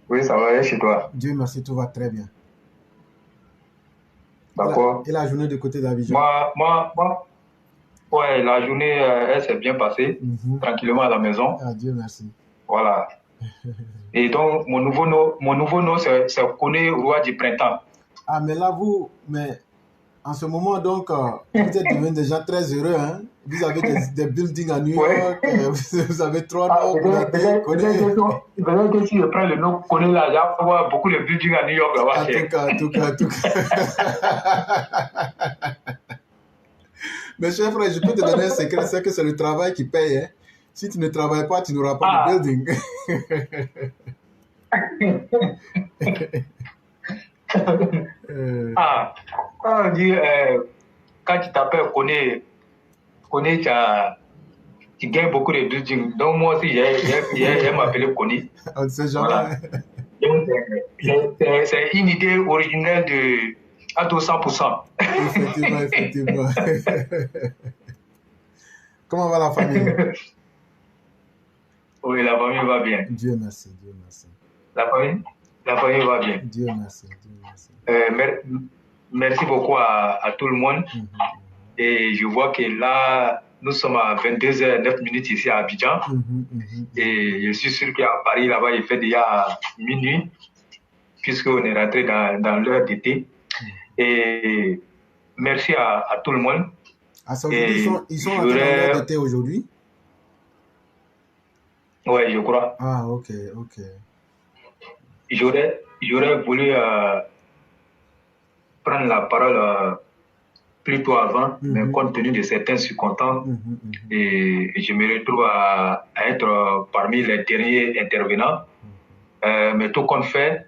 Oui, ça va, et chez toi? Dieu merci, tout va très bien. D'accord. Et la journée de côté d'Abidjan? Ouais, la journée, elle s'est bien passée, Mhm. tranquillement à la maison. Ah, Dieu merci. Voilà. Et donc, mon nouveau nom, c'est Koné, roi du printemps. Ah, mais là, mais en ce moment, donc, vous êtes devenus des gens très heureux, hein? Vous avez des buildings à New Ouais. York, vous avez trois Ah, noms, Konaté, Koné. peut-être que si je prends le nom Koné là, il y a beaucoup de buildings à New York là-bas. En tout cas, en tout cas, en tout cas. Mais cher frère, je peux te donner un secret, c'est que c'est le travail qui paye, hein? Si tu ne travailles pas, tu n'auras pas de Ah, building. Euh, ah, on dit, quand tu t'appelles Koné, tu gagnes beaucoup de buildings. Donc, moi aussi, j'ai m'appelé Koné. on ne sait jamais, Voilà. hein? Donc, c'est une idée originelle à 200%. Effectivement, effectivement. Comment va la famille? Oui, la famille va bien. Dieu merci, Dieu merci. La famille, la famille va bien. Dieu merci, Dieu merci. Merci beaucoup à tout le monde. Et je vois que là, nous sommes à 22h09 ici à Abidjan. Et je suis sûr qu'à Paris, là-bas, il fait déjà minuit, puisqu'on est rentré dans l'heure d'été. Et merci à tout le monde. Ah, ça aujourd'hui, ils sont rentrés dans l'heure d'été aujourd'hui? Oui, je crois. Ah, ok, ok. J'aurais voulu prendre la parole plus tôt avant, mais compte tenu de certaines circonstances, et je me retrouve à être parmi les derniers intervenants. Mais tout qu'on fait,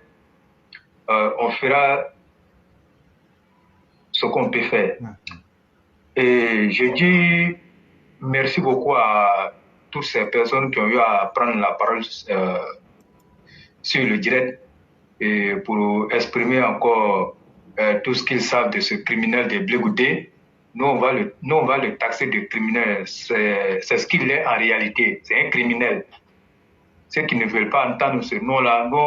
on fera ce qu'on peut faire. Et je dis merci beaucoup à toutes ces personnes qui ont eu à prendre la parole sur le direct et pour exprimer encore tout ce qu'ils savent de ce criminel de Blé Goudé. Nous, on va le taxer de criminel. C'est ce qu'il est en réalité. C'est un criminel. Ceux qui ne veulent pas entendre ce nom-là, nous,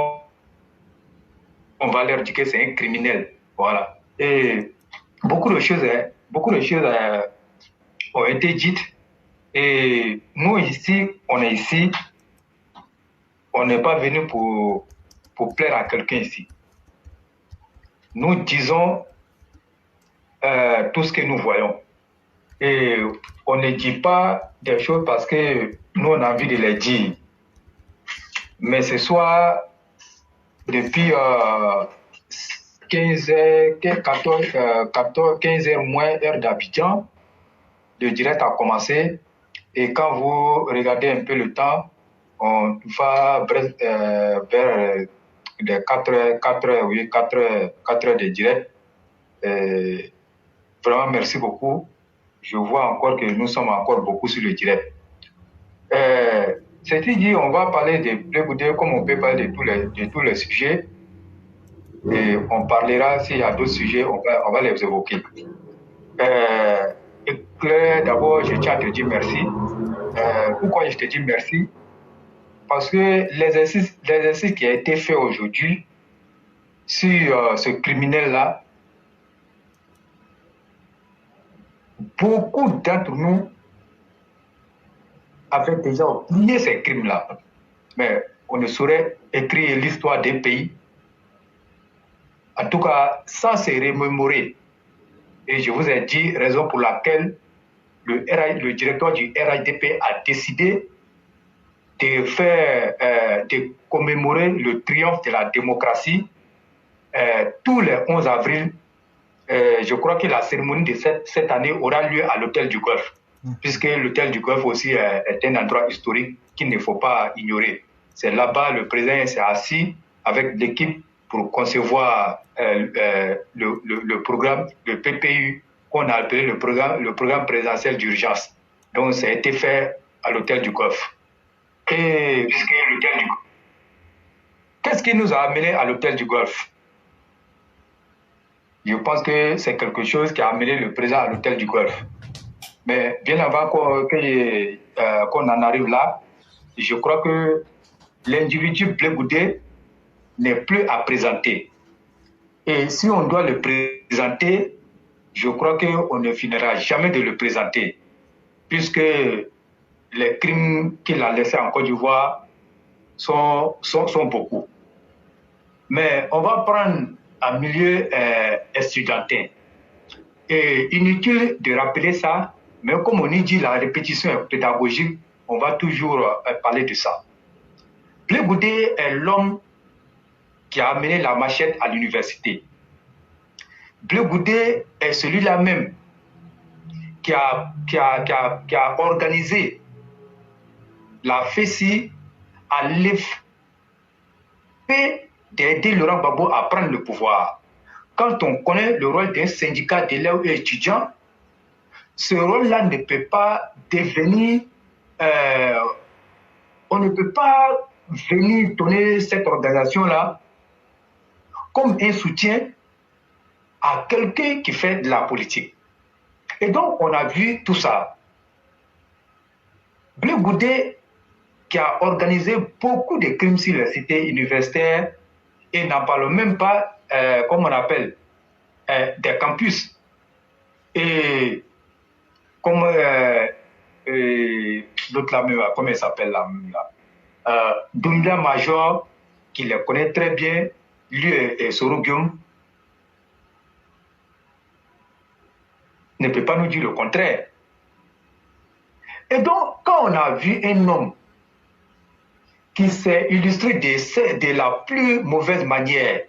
on va leur dire que c'est un criminel. Voilà. Et beaucoup de choses ont été dites. Et nous, ici, on n'est pas venu pour plaire à quelqu'un ici. Nous disons tout ce que nous voyons. Et on ne dit pas des choses parce que nous, on a envie de les dire. Mais ce soir, depuis 15h moins heure d'Abidjan, le direct a commencé. Et quand vous regardez un peu le temps, on va vers les 4 heures de direct. Vraiment, merci beaucoup. Je vois encore que nous sommes encore beaucoup sur le direct. Ceci dit, on va parler de Blé Goudé comme on peut parler de tous les sujets. Et on parlera, s'il y a d'autres sujets, on va les évoquer. Claire, d'abord, je tiens à te dire merci. Pourquoi je te dis merci? Parce que l'exercice qui a été fait aujourd'hui sur ce criminel-là, beaucoup d'entre nous avaient déjà oublié ces crimes-là. Mais on ne saurait écrire l'histoire des pays, en tout cas sans se remémorer. Et je vous ai dit raison pour laquelle le directeur du RHDP a décidé de commémorer le triomphe de la démocratie tous les 11 avril. Je crois que la cérémonie de cette année aura lieu à l'hôtel du Golfe, puisque l'hôtel du Golfe aussi est un endroit historique qu'il ne faut pas ignorer. C'est là-bas le président s'est assis avec l'équipe pour concevoir le programme, le PPU, qu'on a appelé le programme présidentiel d'urgence. Donc, ça a été fait à l'hôtel du Golfe. Et qu'est-ce qui nous a amené à l'hôtel du Golfe? Je pense que c'est quelque chose qui a amené le président à l'hôtel du Golfe. Mais bien avant qu'on en arrive là, je crois que l'individu Blé Goudé n'est plus à présenter. Et si on doit le présenter, je crois qu'on ne finira jamais de le présenter, puisque les crimes qu'il a laissés en Côte d'Ivoire sont beaucoup. Mais on va prendre un milieu estudiantin. Et inutile de rappeler ça, mais comme on dit, la répétition est pédagogique, on va toujours parler de ça. Blé Goudé est l'homme qui a amené la machette à l'université. Blé Goudé est celui-là même qui a organisé la FESI à l'effet d'aider Laurent Gbagbo à prendre le pouvoir. Quand on connaît le rôle d'un syndicat d'élèves et étudiants, ce rôle-là ne peut pas devenir... on ne peut pas venir donner cette organisation-là comme un soutien à quelqu'un qui fait de la politique. Et donc, on a vu tout ça. Blé Goudé, qui a organisé beaucoup de crimes sur les cités universitaires, et n'en parle même pas, comme on appelle, des campus. Et comme l'autre là, comment il s'appelle là, Doumbia Major, qui le connaît très bien, lui et Sorogium, ne peut pas nous dire le contraire. Et donc, quand on a vu un homme qui s'est illustré de la plus mauvaise manière,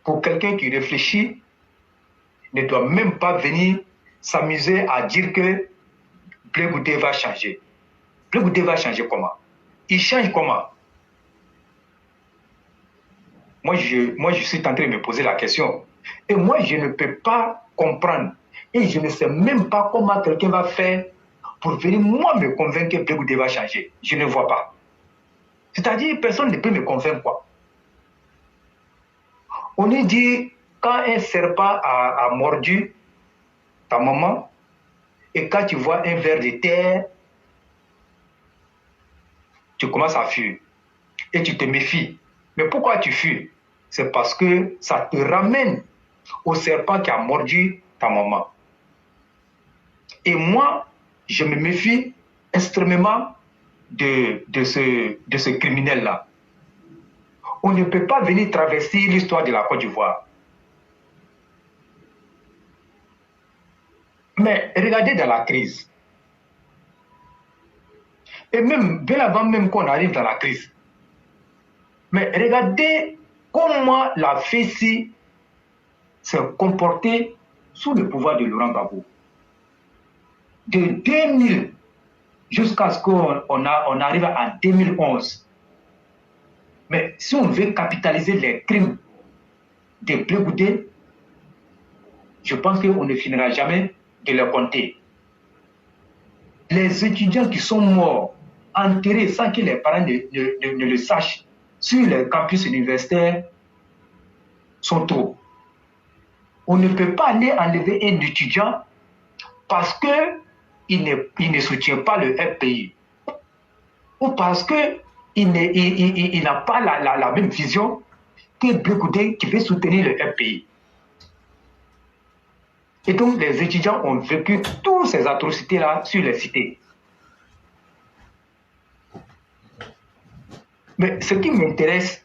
pour quelqu'un qui réfléchit, ne doit même pas venir s'amuser à dire que Blé Goudé va changer. Blé Goudé va changer comment? Il change comment? Moi, je suis en train de me poser la question. Et moi, je ne peux pas comprendre. Et je ne sais même pas comment quelqu'un va faire pour venir, moi, me convaincre que Blé Goudé va changer. Je ne vois pas. C'est-à-dire, personne ne peut me convaincre quoi. On est dit, quand un serpent a mordu ta maman, et quand tu vois un ver de terre, tu commences à fuir. Et tu te méfies. Mais pourquoi tu fuis? C'est parce que ça te ramène au serpent qui a mordu ta maman. Et moi, je me méfie extrêmement de ce criminel-là. On ne peut pas venir traverser l'histoire de la Côte d'Ivoire. Mais regardez dans la crise. Et même, bien avant même qu'on arrive dans la crise. Mais regardez comment la FESI s'est comportée sous le pouvoir de Laurent Gbagbo. De 2000 jusqu'à ce qu'on arrive en 2011. Mais si on veut capitaliser les crimes de Blé Goudé, je pense qu'on ne finira jamais de les compter. Les étudiants qui sont morts, enterrés sans que les parents ne le sachent, sur les campus universitaires, sont trop. On ne peut pas aller enlever un étudiant parce qu'il ne soutient pas le FPI ou parce qu'il n'a pas la même vision que Blé Goudé qui veut soutenir le FPI. Et donc, les étudiants ont vécu toutes ces atrocités-là sur les cités. Mais ce qui m'intéresse,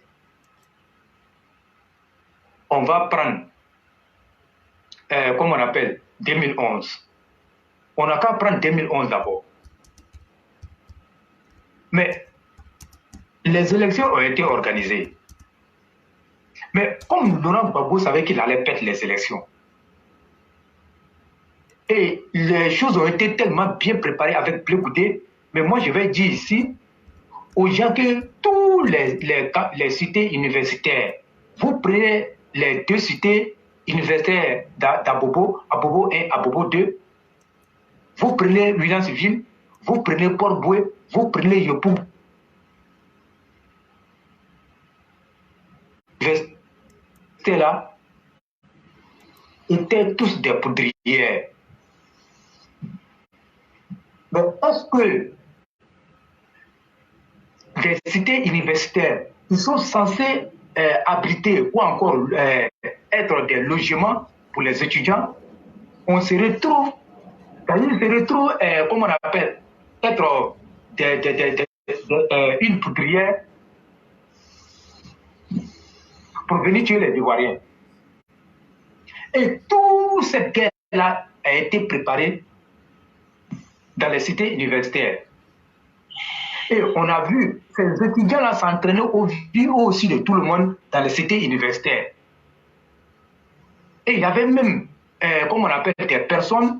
on va prendre, comme on appelle, 2011. On n'a qu'à prendre 2011 d'abord. Mais les élections ont été organisées. Mais comme Laurent Gbagbo savait qu'il allait perdre les élections, et les choses ont été tellement bien préparées avec Blé Goudé, mais moi je vais dire ici aux gens que tous les cités universitaires, vous prenez les deux cités universitaires d'Abobo, Abobo 1, Abobo 2, vous prenez Williamsville, vous prenez Port-Boué, vous prenez Yopou. Ces là étaient tous des poudrières. Mais est-ce que des cités universitaires, ils sont censés abriter ou encore être des logements pour les étudiants, on se retrouve, comment on appelle, être une poudrière pour venir tuer les Ivoiriens. Et toute cette guerre-là a été préparée dans les cités universitaires. Et on a vu ces étudiants-là s'entraîner au vu aussi de tout le monde dans les cités universitaires. Et il y avait même, comme on appelle, des personnes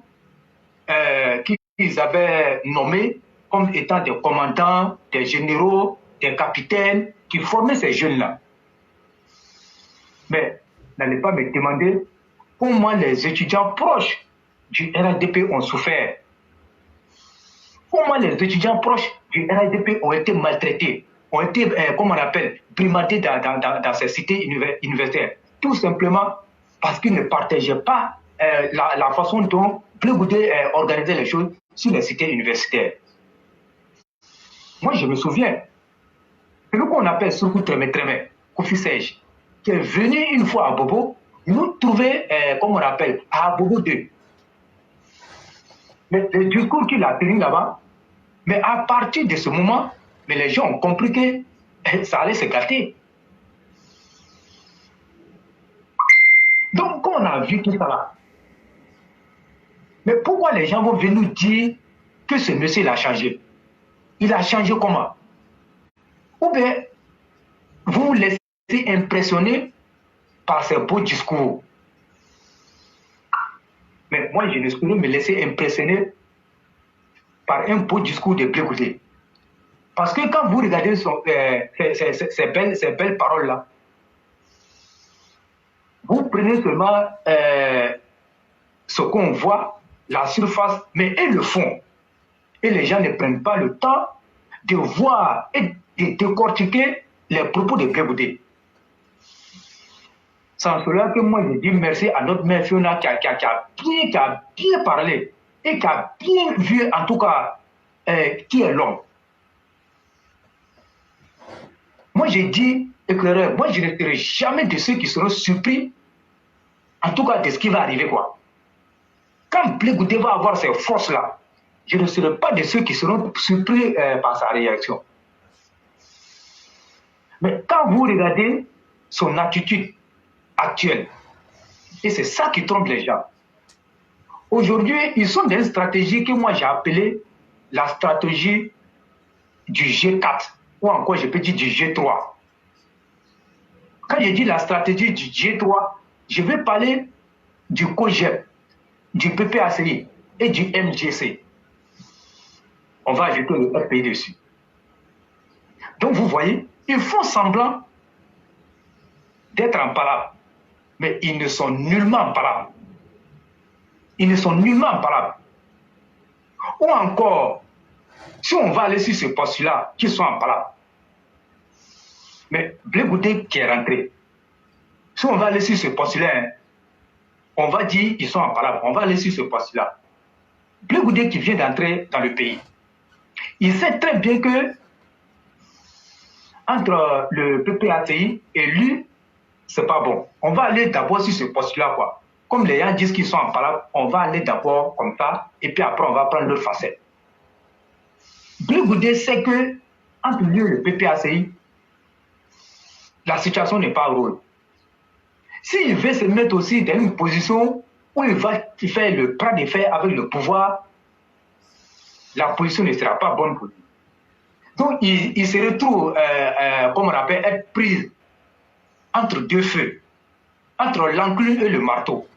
qu'ils avaient nommées comme étant des commandants, des généraux, des capitaines, qui formaient ces jeunes-là. Mais n'allez pas me demander comment les étudiants proches du RHDP ont souffert. Comment les étudiants proches du RHDP ont été maltraités, ont été, comme on appelle, primatés dans ces cités universitaires. Tout simplement parce qu'ils ne partageaient pas la façon dont Blé Goudé organisait les choses sur les cités universitaires. Moi, je me souviens, celui qu'on appelle Soukou Trémé, Kofi Sej, qui est venu une fois à Bobo, nous trouver, comme on appelle, à Bobo 2. Mais le discours qu'il a tenu là-bas, mais à partir de ce moment, mais les gens ont compris que ça allait se gâter. Donc, quand on a vu tout ça là, mais pourquoi les gens vont venir nous dire que ce monsieur il a changé? Il a changé comment? Ou bien, vous vous laissez impressionner par ses beaux discours. Mais moi, je ne saurais me laisser impressionner par un beau discours de Blé Goudé. Parce que quand vous regardez ces belles paroles-là, vous prenez seulement ce qu'on voit, la surface, mais et le fond. Et les gens ne prennent pas le temps de voir et de décortiquer les propos de Blé Goudé. Sans cela que moi je dis merci à notre mère Fiona qui a bien parlé et qui a bien vu en tout cas qui est l'homme. Moi j'ai dit, éclaireur, moi je ne serai jamais de ceux qui seront surpris en tout cas de ce qui va arriver quoi. Quand Blé Goudé va avoir ces forces-là, je ne serai pas de ceux qui seront surpris par sa réaction. Mais quand vous regardez son attitude actuelle, et c'est ça qui trompe les gens. Aujourd'hui, ils sont dans une stratégie que moi j'ai appelée la stratégie du G4, ou encore je peux dire du G3. Quand je dis la stratégie du G3, je vais parler du COGEP, du PPACI et du MGC. On va ajouter le FPI dessus. Donc vous voyez, ils font semblant d'être en palabre, mais ils ne sont nullement en palabre. Ils ne sont nullement en palabre. Ou encore, si on va aller sur ce postulat, qu'ils sont en palabre. Mais Blé Goudé qui est rentré, si on va aller sur ce postulat, hein, on va dire qu'ils sont en palabre. On va aller sur ce postulat. Blé Goudé qui vient d'entrer dans le pays, il sait très bien que entre le PPACI et lui, c'est pas bon. On va aller d'abord sur ce postulat, quoi. Comme les gens disent qu'ils sont en palabre, on va aller d'abord comme ça, et puis après on va prendre l'autre facette. Blé Goudé sait que entre lui et le PPACI, la situation n'est pas rôle. S'il veut se mettre aussi dans une position où il va faire le bras de fer avec le pouvoir, la position ne sera pas bonne pour lui. Donc il se retrouve, comme on appelle, être pris entre deux feux, entre l'enclume et le marteau.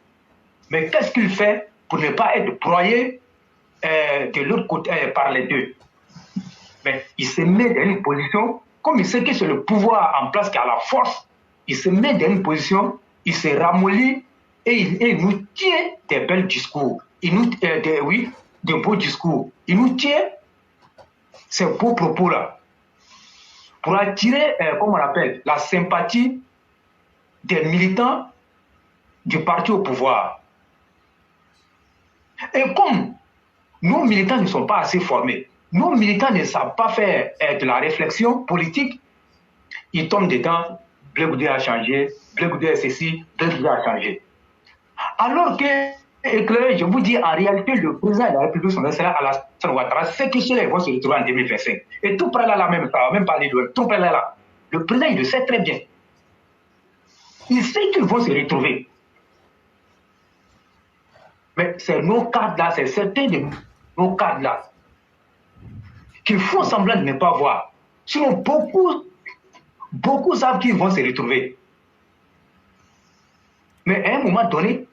Mais qu'est-ce qu'il fait pour ne pas être broyé de l'autre côté par les deux? Mais il se met dans une position, comme il sait que c'est le pouvoir en place qui a la force, il se met dans une position, il se ramollit et il nous tient des belles discours. Il nous, de beaux discours. Il nous tient ces beaux propos-là pour attirer, comme on appelle, la sympathie des militants du parti au pouvoir. Et comme nos militants ne sont pas assez formés, nos militants ne savent pas faire de la réflexion politique. Ils tombent dedans, Blé Goudé a changé, Blé Goudé est ceci, Blé Goudé a changé. Alors que, je vous dis, en réalité, le président de la République, son excellence Alassane Ouattara, sait que cela vont se retrouver en 2025. Et tout près là, même, ça va même parler de tout près là. Le président, il le sait très bien. Il sait qu'ils vont se retrouver. Mais c'est nos cadres-là, c'est certains de nos cadres-là qu'il faut semblant de ne pas voir. Sinon, beaucoup savent qu'ils vont se retrouver. Mais à un moment donné,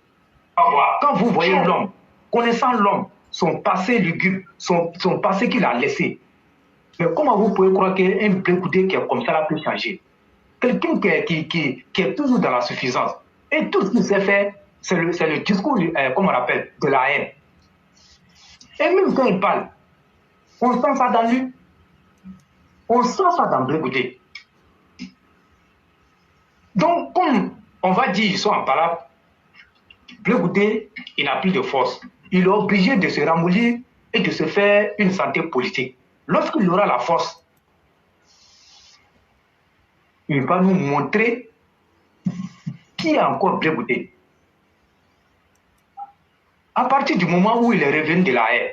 quand vous voyez l'homme, connaissant l'homme, son passé lugubre, son passé qu'il a laissé, mais comment vous pouvez croire qu'un Blé Goudé qui est comme ça là peut changer? Quelqu'un qui est toujours dans la suffisance. Et tout ce qu'il s'est fait, c'est le discours, comme on l'appelle, de la haine. Et même quand il parle, on sent ça dans lui. On sent ça dans Blé Goudé. Donc, comme on va dire, ils sont en parole, Blé Goudé, il n'a plus de force. Il est obligé de se ramollir et de se faire une santé politique. Lorsqu'il aura la force, il va nous montrer qui est encore Blé Goudé. À partir du moment où il est revenu de la haine,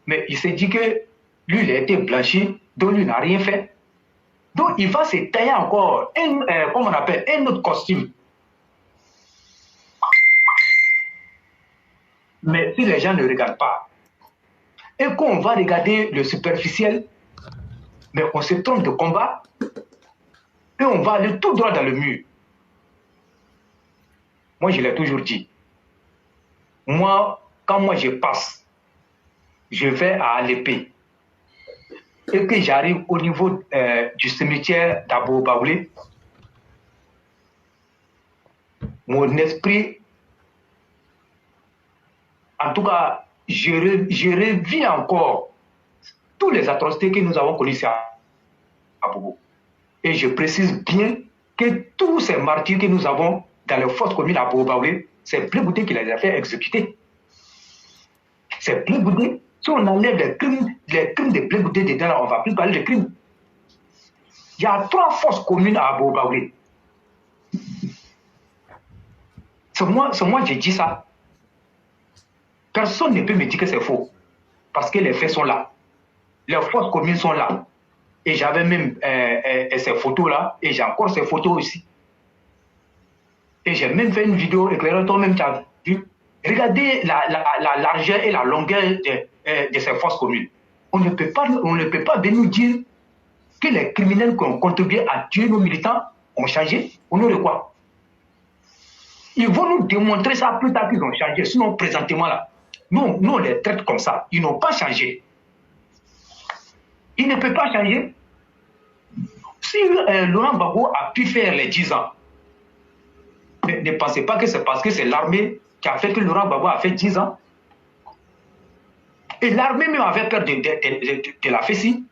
mais il s'est dit que lui, il a été blanchi, donc lui n'a rien fait. Donc il va se tailler encore comme on appelle, un autre costume. Mais si les gens ne regardent pas, et qu'on va regarder le superficiel, mais on se trompe de combat, et on va aller tout droit dans le mur. Moi, je l'ai toujours dit. Moi, quand moi je passe, je vais à l'épée. Et que j'arrive au niveau du cimetière d'Abo Baoulé, mon esprit, en tout cas, je revis encore toutes les atrocités que nous avons connues ici à Bobo. Et je précise bien que tous ces martyrs que nous avons dans les forces communes à Bobo Baoulé, c'est Blé Goudé qui les a fait exécuter. C'est Blé Goudé. Si on enlève les crimes de Blé Goudé dedans, là, on ne va plus parler de crimes. Il y a 3 forces communes à Bobo Baoulé. C'est moi qui dis ça. Personne ne peut me dire que c'est faux. Parce que les faits sont là. Les forces communes sont là. Et j'avais même ces photos-là. Et j'ai encore ces photos aussi. Et j'ai même fait une vidéo éclairée. Toi-même, tu as vu. Regardez la largeur et la longueur de ces forces communes. On ne peut pas venir dire que les criminels qui ont contribué à tuer nos militants ont changé. Au nom de quoi? Ils vont nous démontrer ça plus tard qu'ils ont changé. Sinon, présentement là, nous on les traite comme ça. Ils n'ont pas changé. Ils ne peuvent pas changer. Si Laurent Gbagbo a pu faire les 10 ans, ne pensez pas que c'est parce que c'est l'armée qui a fait que Laurent Gbagbo a fait 10 ans. Et l'armée même avait peur de la FECI.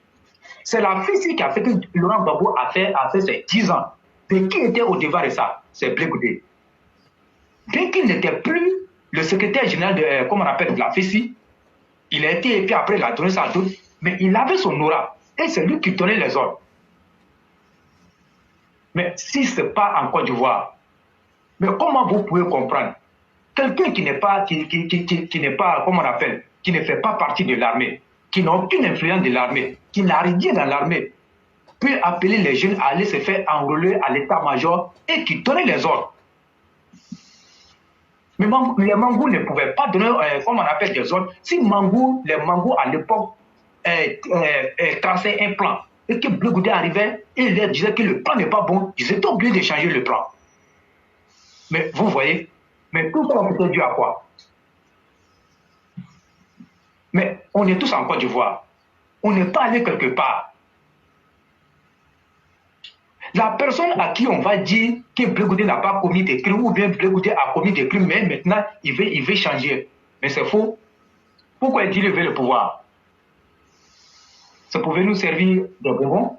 C'est la FECI qui a fait que Laurent Gbagbo a fait ses 10 ans. Mais qui était au devant de ça? C'est Blé Goudé. Bien qu'il n'était plus le secrétaire général de, comme on appelle, de la FECI, il a été, et puis après il a donné ça à d'autres, mais il avait son aura. Et c'est lui qui donnait les ordres. Mais si ce n'est pas en Côte d'Ivoire, mais comment vous pouvez comprendre quelqu'un qui n'est pas, qui n'est pas, comment on appelle, qui ne fait pas partie de l'armée, qui n'a aucune influence de l'armée, qui n'a rien dans l'armée, peut appeler les jeunes à aller se faire enrôler à l'état-major et qui donnait les ordres. Mais les Mangous ne pouvaient pas donner, comme on appelle, des ordres. Si les Mangous à l'époque traçaient un plan et que Blé Goudé arrivait et il leur disait que le plan n'est pas bon, ils étaient obligés de changer le plan. Mais vous voyez, mais tout ça c'était dû à quoi? Mais on est tous en Côte d'Ivoire. On n'est pas allé quelque part. La personne à qui on va dire que Blé Goudé n'a pas commis des crimes ou bien Blé Goudé a commis des crimes, mais maintenant il veut changer. Mais c'est faux. Pourquoi il veut le pouvoir? Ça pouvait nous servir de bonbons,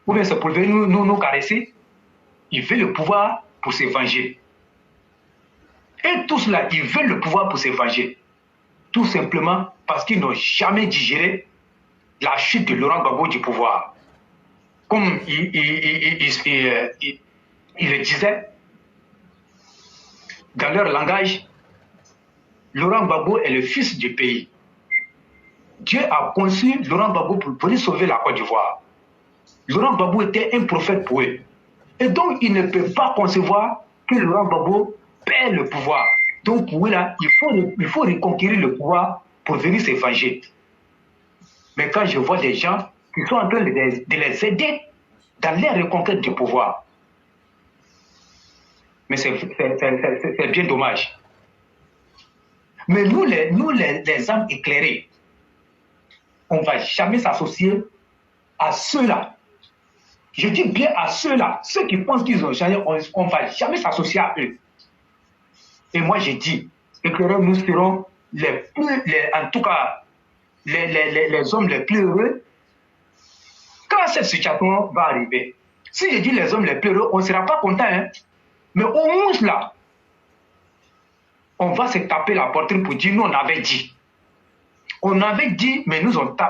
ou bien ça pouvait nous caresser. Il veut le pouvoir pour se venger. Et tous là, ils veulent le pouvoir pour se venger. tout simplement parce qu'ils n'ont jamais digéré la chute de Laurent Gbagbo du pouvoir. Comme il le disait, dans leur langage, Laurent Gbagbo est le fils du pays. Dieu a conçu Laurent Gbagbo pour venir sauver la Côte d'Ivoire. Laurent Gbagbo était un prophète pour eux. Et donc, ils ne peuvent pas concevoir que Laurent Gbagbo perd le pouvoir. Donc, pour eux, là, il faut reconquérir le pouvoir pour venir se venger. Mais quand je vois des gens qui sont en train de les aider dans leur reconquête du pouvoir, mais c'est bien dommage. Mais nous, les âmes éclairées, on ne va jamais s'associer à ceux-là. Je dis bien à ceux-là, ceux qui pensent qu'ils ont changé, on ne va jamais s'associer à eux. Et moi, j'ai dit, éclairés, nous serons en tout cas, les hommes les plus heureux quand cette situation va arriver. Si je dis les hommes les plus heureux, on ne sera pas content, hein? Mais au moins là, on va se taper la poitrine pour dire, nous on avait dit. On avait dit, mais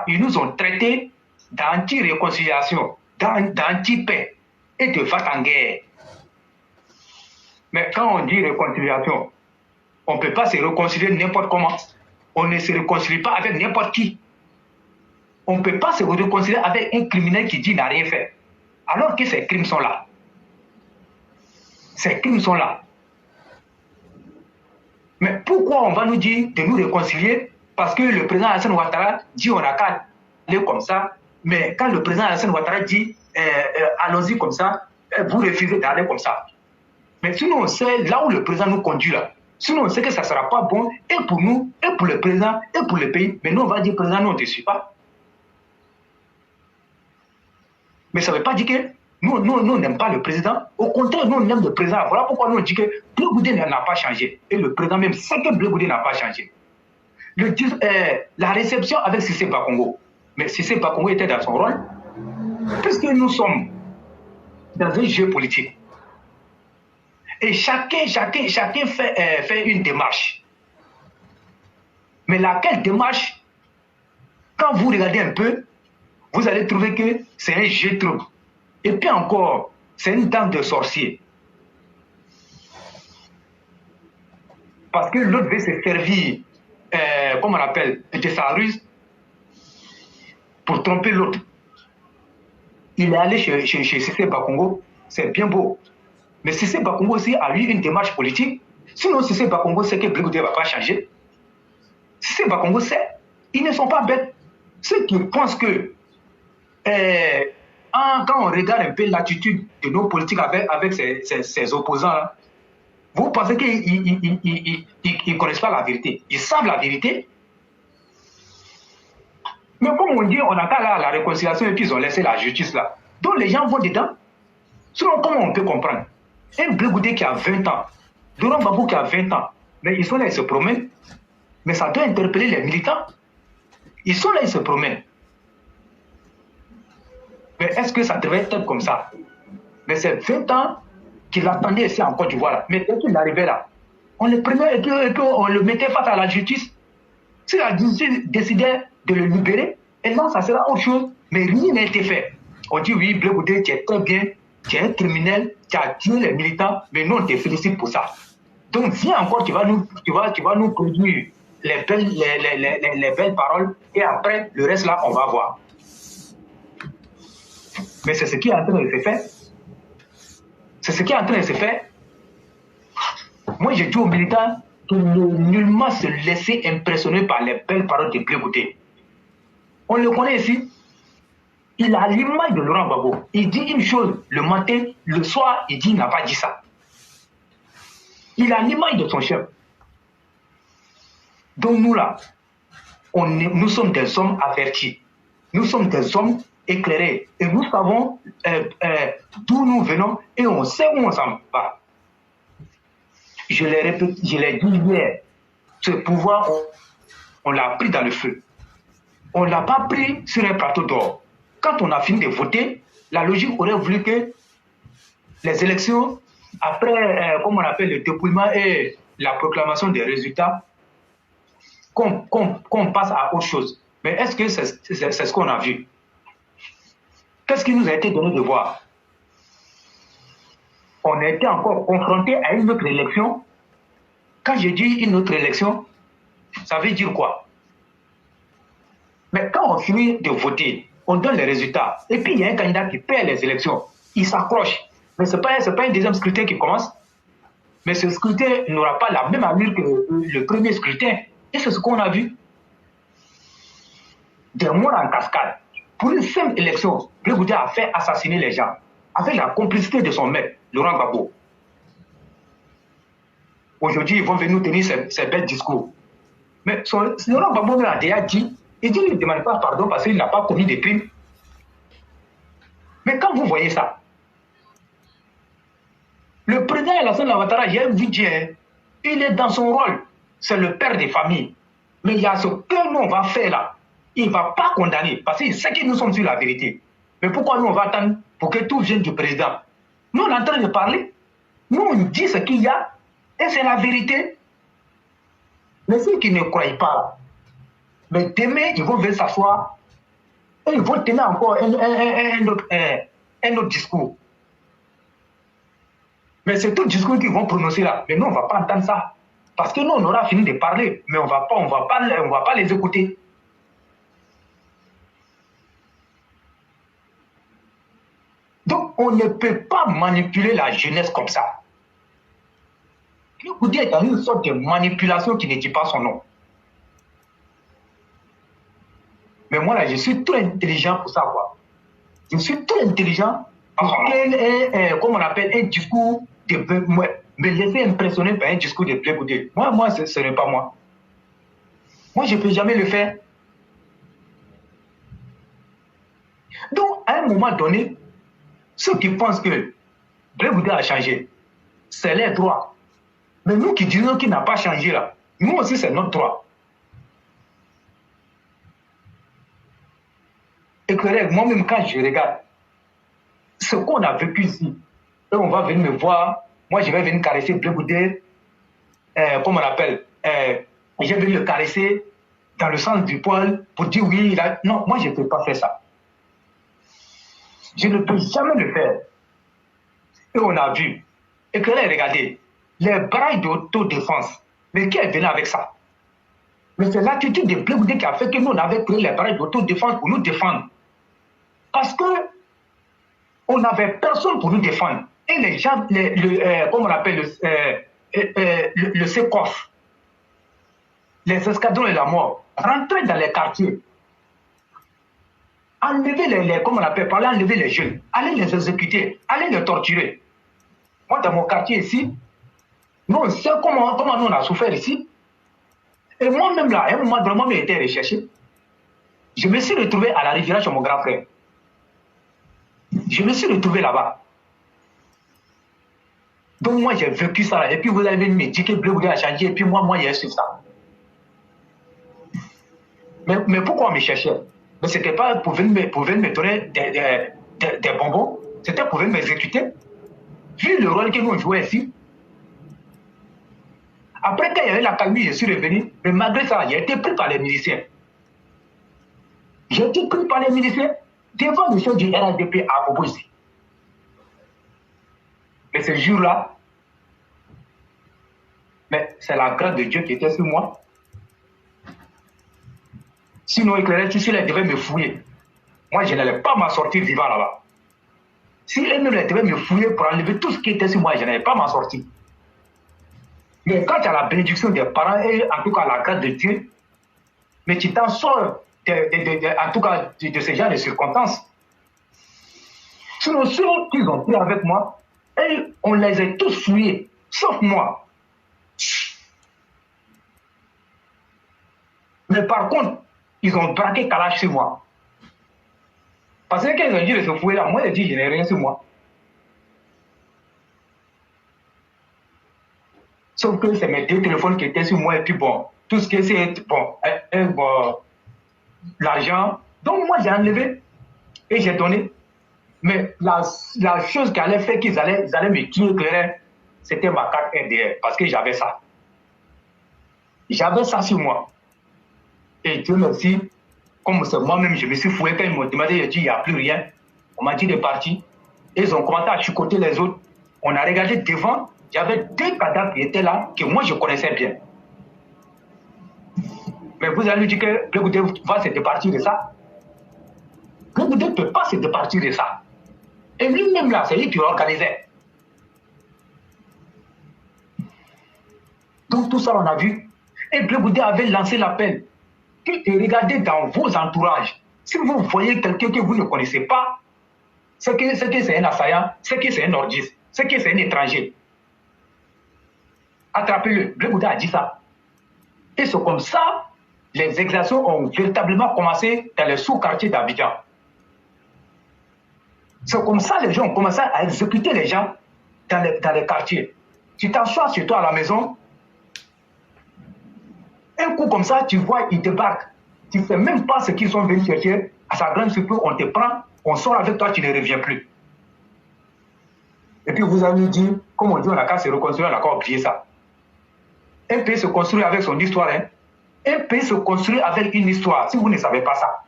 ils nous ont traités d'anti-réconciliation, d'anti-paix et de va-t-en-guerre. Mais quand on dit réconciliation, on ne peut pas se réconcilier n'importe comment. On ne se réconcilie pas avec n'importe qui. On ne peut pas se réconcilier avec un criminel qui dit n'a rien fait. Alors que ces crimes sont là. Ces crimes sont là. Mais pourquoi on va nous dire de nous réconcilier? Parce que le président Alassane Ouattara dit on n'a qu'à aller comme ça. Mais quand le président Alassane Ouattara dit allons-y comme ça, vous refusez d'aller comme ça. Mais sinon on sait là où le président nous conduit là. Sinon on sait que ça ne sera pas bon et pour nous, et pour le président, et pour le pays. Mais nous on va dire président, nous on ne te suit pas. Mais ça ne veut pas dire que nous on n'aime pas le président. Au contraire, nous on aime le président. Voilà pourquoi nous on dit que Blé Goudé n'a pas changé. Et le président même sait que Blé Goudé n'a pas changé. La réception avec Cissé Bakongo. Mais Cissé Bakongo était dans son rôle. Puisque nous sommes dans un jeu politique. Et chacun fait une démarche. Mais laquelle démarche, quand vous regardez un peu, vous allez trouver que c'est un jeu trouble. Et puis encore, c'est une danse de sorcier. Parce que l'autre veut se servir, comment on appelle, de sa ruse pour tromper l'autre. Il est allé chez Cissé Bakongo, c'est bien beau. Mais Cissé Bakongo aussi a eu une démarche politique. Sinon, Cissé Bakongo sait que Blé Goudé ne va pas changer. Cissé Bakongo sait. Ils ne sont pas bêtes. Ceux qui pensent que quand on regarde un peu l'attitude de nos politiques avec ces opposants-là, vous pensez qu'ils ne connaissent pas la vérité. Ils savent la vérité. Mais comme on dit, on attend là la réconciliation et puis ils ont laissé la justice là. Donc les gens vont dedans. Sinon, comment on peut comprendre? Un Blé Goudé qui a 20 ans, Laurent Gbagbo qui a 20 ans, mais ils sont là, ils se promènent. Mais ça doit interpeller les militants. Ils sont là, ils se promènent. Mais est-ce que ça devait être comme ça? Mais c'est 20 ans qu'il attendait ici en Côte d'Ivoire. Mais dès qu'il arrivait là, on le prenait et puis on le mettait face à la justice. Si la justice décidait de le libérer, et là, ça sera autre chose. Mais rien n'a été fait. On dit oui, Blé Goudé, tu es très bien, tu es un criminel, tu as tué les militants, mais nous, on te félicite pour ça. Donc, viens encore, tu vas nous produire les belles paroles, et après, le reste là, on va voir. Mais c'est ce qui est en train de se faire. C'est ce qui est en train de se faire. Moi, je dis aux militants de nullement se laisser impressionner par les belles paroles de Blé Goudé. On le connaît ici. Il a l'image de Laurent Gbagbo. Il dit une chose le matin, le soir, il dit qu'il n'a pas dit ça. Il a l'image de son chef. Donc nous là, nous sommes des hommes avertis. Nous sommes des hommes éclairés. Et nous savons d'où nous venons et on sait où on s'en va. Je l'ai répété, je l'ai dit hier, ce pouvoir, on l'a pris dans le feu. On ne l'a pas pris sur un plateau d'or. Quand on a fini de voter, la logique aurait voulu que les élections, après, comme on appelle le dépouillement et la proclamation des résultats, qu'on passe à autre chose. Mais est-ce que c'est ce qu'on a vu? Qu'est-ce qui nous a été donné de voir? On a été encore confronté à une autre élection. Quand je dis une autre élection, ça veut dire quoi? Mais quand on finit de voter, on donne les résultats, et puis il y a un candidat qui perd les élections, il s'accroche. Mais ce n'est pas un deuxième scrutin qui commence, mais ce scrutin n'aura pas la même allure que le premier scrutin. Et c'est ce qu'on a vu. Des morts en cascade. Pour une simple élection, Blé Goudé a fait assassiner les gens, avec la complicité de son maître, Laurent Gbagbo. Aujourd'hui, ils vont venir nous tenir ces belles discours. Mais Laurent Gbagbo a déjà dit, il dit qu'il ne demande pas pardon parce qu'il n'a pas commis de crimes. Mais quand vous voyez ça, le président Alassane Ouattara, j'ai vu dire, il est dans son rôle, c'est le père des familles. Mais il y a ce que nous on va faire là. Il ne va pas condamner parce qu'il sait que nous sommes sur la vérité. Mais pourquoi nous on va attendre pour que tout vienne du président? Nous on est en train de parler, nous on dit ce qu'il y a et c'est la vérité. Mais ceux qui ne croient pas, mais demain ils vont venir s'asseoir et ils vont tenir encore un autre discours. Mais c'est tout discours qu'ils vont prononcer là. Mais nous on ne va pas entendre ça. Parce que nous on aura fini de parler, mais on va pas les écouter. Donc, on ne peut pas manipuler la jeunesse comme ça. Vous dites dans une sorte de manipulation qui ne dit pas son nom. Mais moi, là, je suis trop intelligent pour ça, quoi. Je suis trop intelligent pour comme on appelle, un discours de... Me laisser impressionner par un discours de Blé Goudé. Moi, ce n'est pas moi. Moi, je ne peux jamais le faire. Donc, à un moment donné, ceux qui pensent que Blé Goudé a changé, c'est leur droit. Mais nous qui disons qu'il n'a pas changé là, nous aussi c'est notre droit. Et que moi-même quand je regarde ce qu'on a vécu ici, et on va venir me voir, moi je vais venir caresser Blé Goudé, comme on appelle, je vais venir le caresser dans le sens du poil pour dire oui, non, moi je ne peux pas faire ça. Je ne peux jamais le faire. Et on a vu. Et que là, regardez, les brailles d'autodéfense. Mais qui est venu avec ça? Mais c'est l'attitude de Blé Goudé qui a fait que nous, on avait créé les brailles d'autodéfense pour nous défendre. Parce que on n'avait personne pour nous défendre. Et les gens, comme on appelle le SECOF, les escadrons et la mort, rentraient dans les quartiers. Enlever comme on appelle, parler, enlever les jeunes, aller les exécuter, aller les torturer. Moi, dans mon quartier ici, nous, on sait comment nous on a souffert ici. Et moi-même là, à un moment donné, moi-même été recherché. Je me suis retrouvé à la rivière chez mon grand frère. Je me suis retrouvé là-bas. Donc moi, j'ai vécu ça là. Et puis vous avez me dit que Blé Goudé a changé. Et puis moi, j'ai su ça. Mais pourquoi on me cherchait? Mais ce n'était pas pour venir me donner des bonbons, c'était pour venir m'exécuter. Vu le rôle que nous jouons ici. Après, quand il y avait la calmie, je suis revenu, mais malgré ça, j'ai été pris par les miliciens. J'ai été pris par les miliciens devant le chef du RADP à Bobo ici. Mais ce jour-là, mais c'est la grâce de Dieu qui était sur moi. Sinon, éclairé, si elle devait me fouiller, moi, je n'allais pas m'en sortir vivant là-bas. Si elle devait me fouiller pour enlever tout ce qui était sur moi, je n'allais pas m'en sortir. Mais quand tu as la bénédiction des parents et en tout cas la grâce de Dieu, mais tu t'en sors en tout cas de ce genre de circonstances. Sinon, ceux qu'ils ont pris avec moi, et on les a tous fouillés, sauf moi. Mais par contre, ils ont braqué Kalash sur moi. Parce que quand ils ont dit de se fouiller là, moi j'ai dit je n'ai rien sur moi. Sauf que c'est mes 2 téléphones qui étaient sur moi et puis bon, tout ce que c'est, bon, l'argent. Donc moi j'ai enlevé et j'ai donné. Mais la chose qui allait faire qu'ils allaient me tuer, c'était ma carte RDR parce que j'avais ça. J'avais ça sur moi. Et Dieu merci, comme c'est moi-même, je me suis fouillé quand ils m'ont demandé, j'ai dit, il n'y a plus rien. On m'a dit de partir. Et ils ont commencé à chicoter les autres. On a regardé devant, il y avait 2 cadavres qui étaient là, que moi je connaissais bien. Mais vous allez dire que Blé Goudé va se départir de ça. Blé Goudé ne peut pas se départir de ça. Et lui-même là, c'est lui qui l'organisait. Donc tout ça, on a vu. Et Blé Goudé avait lancé l'appel. Regardez dans vos entourages. Si vous voyez quelqu'un que vous ne connaissez pas, c'est que c'est un assaillant, c'est que c'est un nordiste, c'est que c'est un étranger. Attrapez-le. Blé Goudé a dit ça. Et c'est comme ça, les exactions ont véritablement commencé dans les sous-quartiers d'Abidjan. C'est comme ça que les gens ont commencé à exécuter les gens dans les quartiers. Tu t'assois sur toi à la maison, un coup comme ça, tu vois, ils débarquent. Tu ne sais même pas ce qu'ils sont venus chercher. À sa grande surprise, on te prend, on sort avec toi, tu ne reviens plus. Et puis vous allez dire, comme on dit, on n'a qu'à se reconstruire, on n'a qu'à oublier ça. Un pays se construit avec son histoire. Hein? Un pays se construit avec une histoire, si vous ne savez pas ça.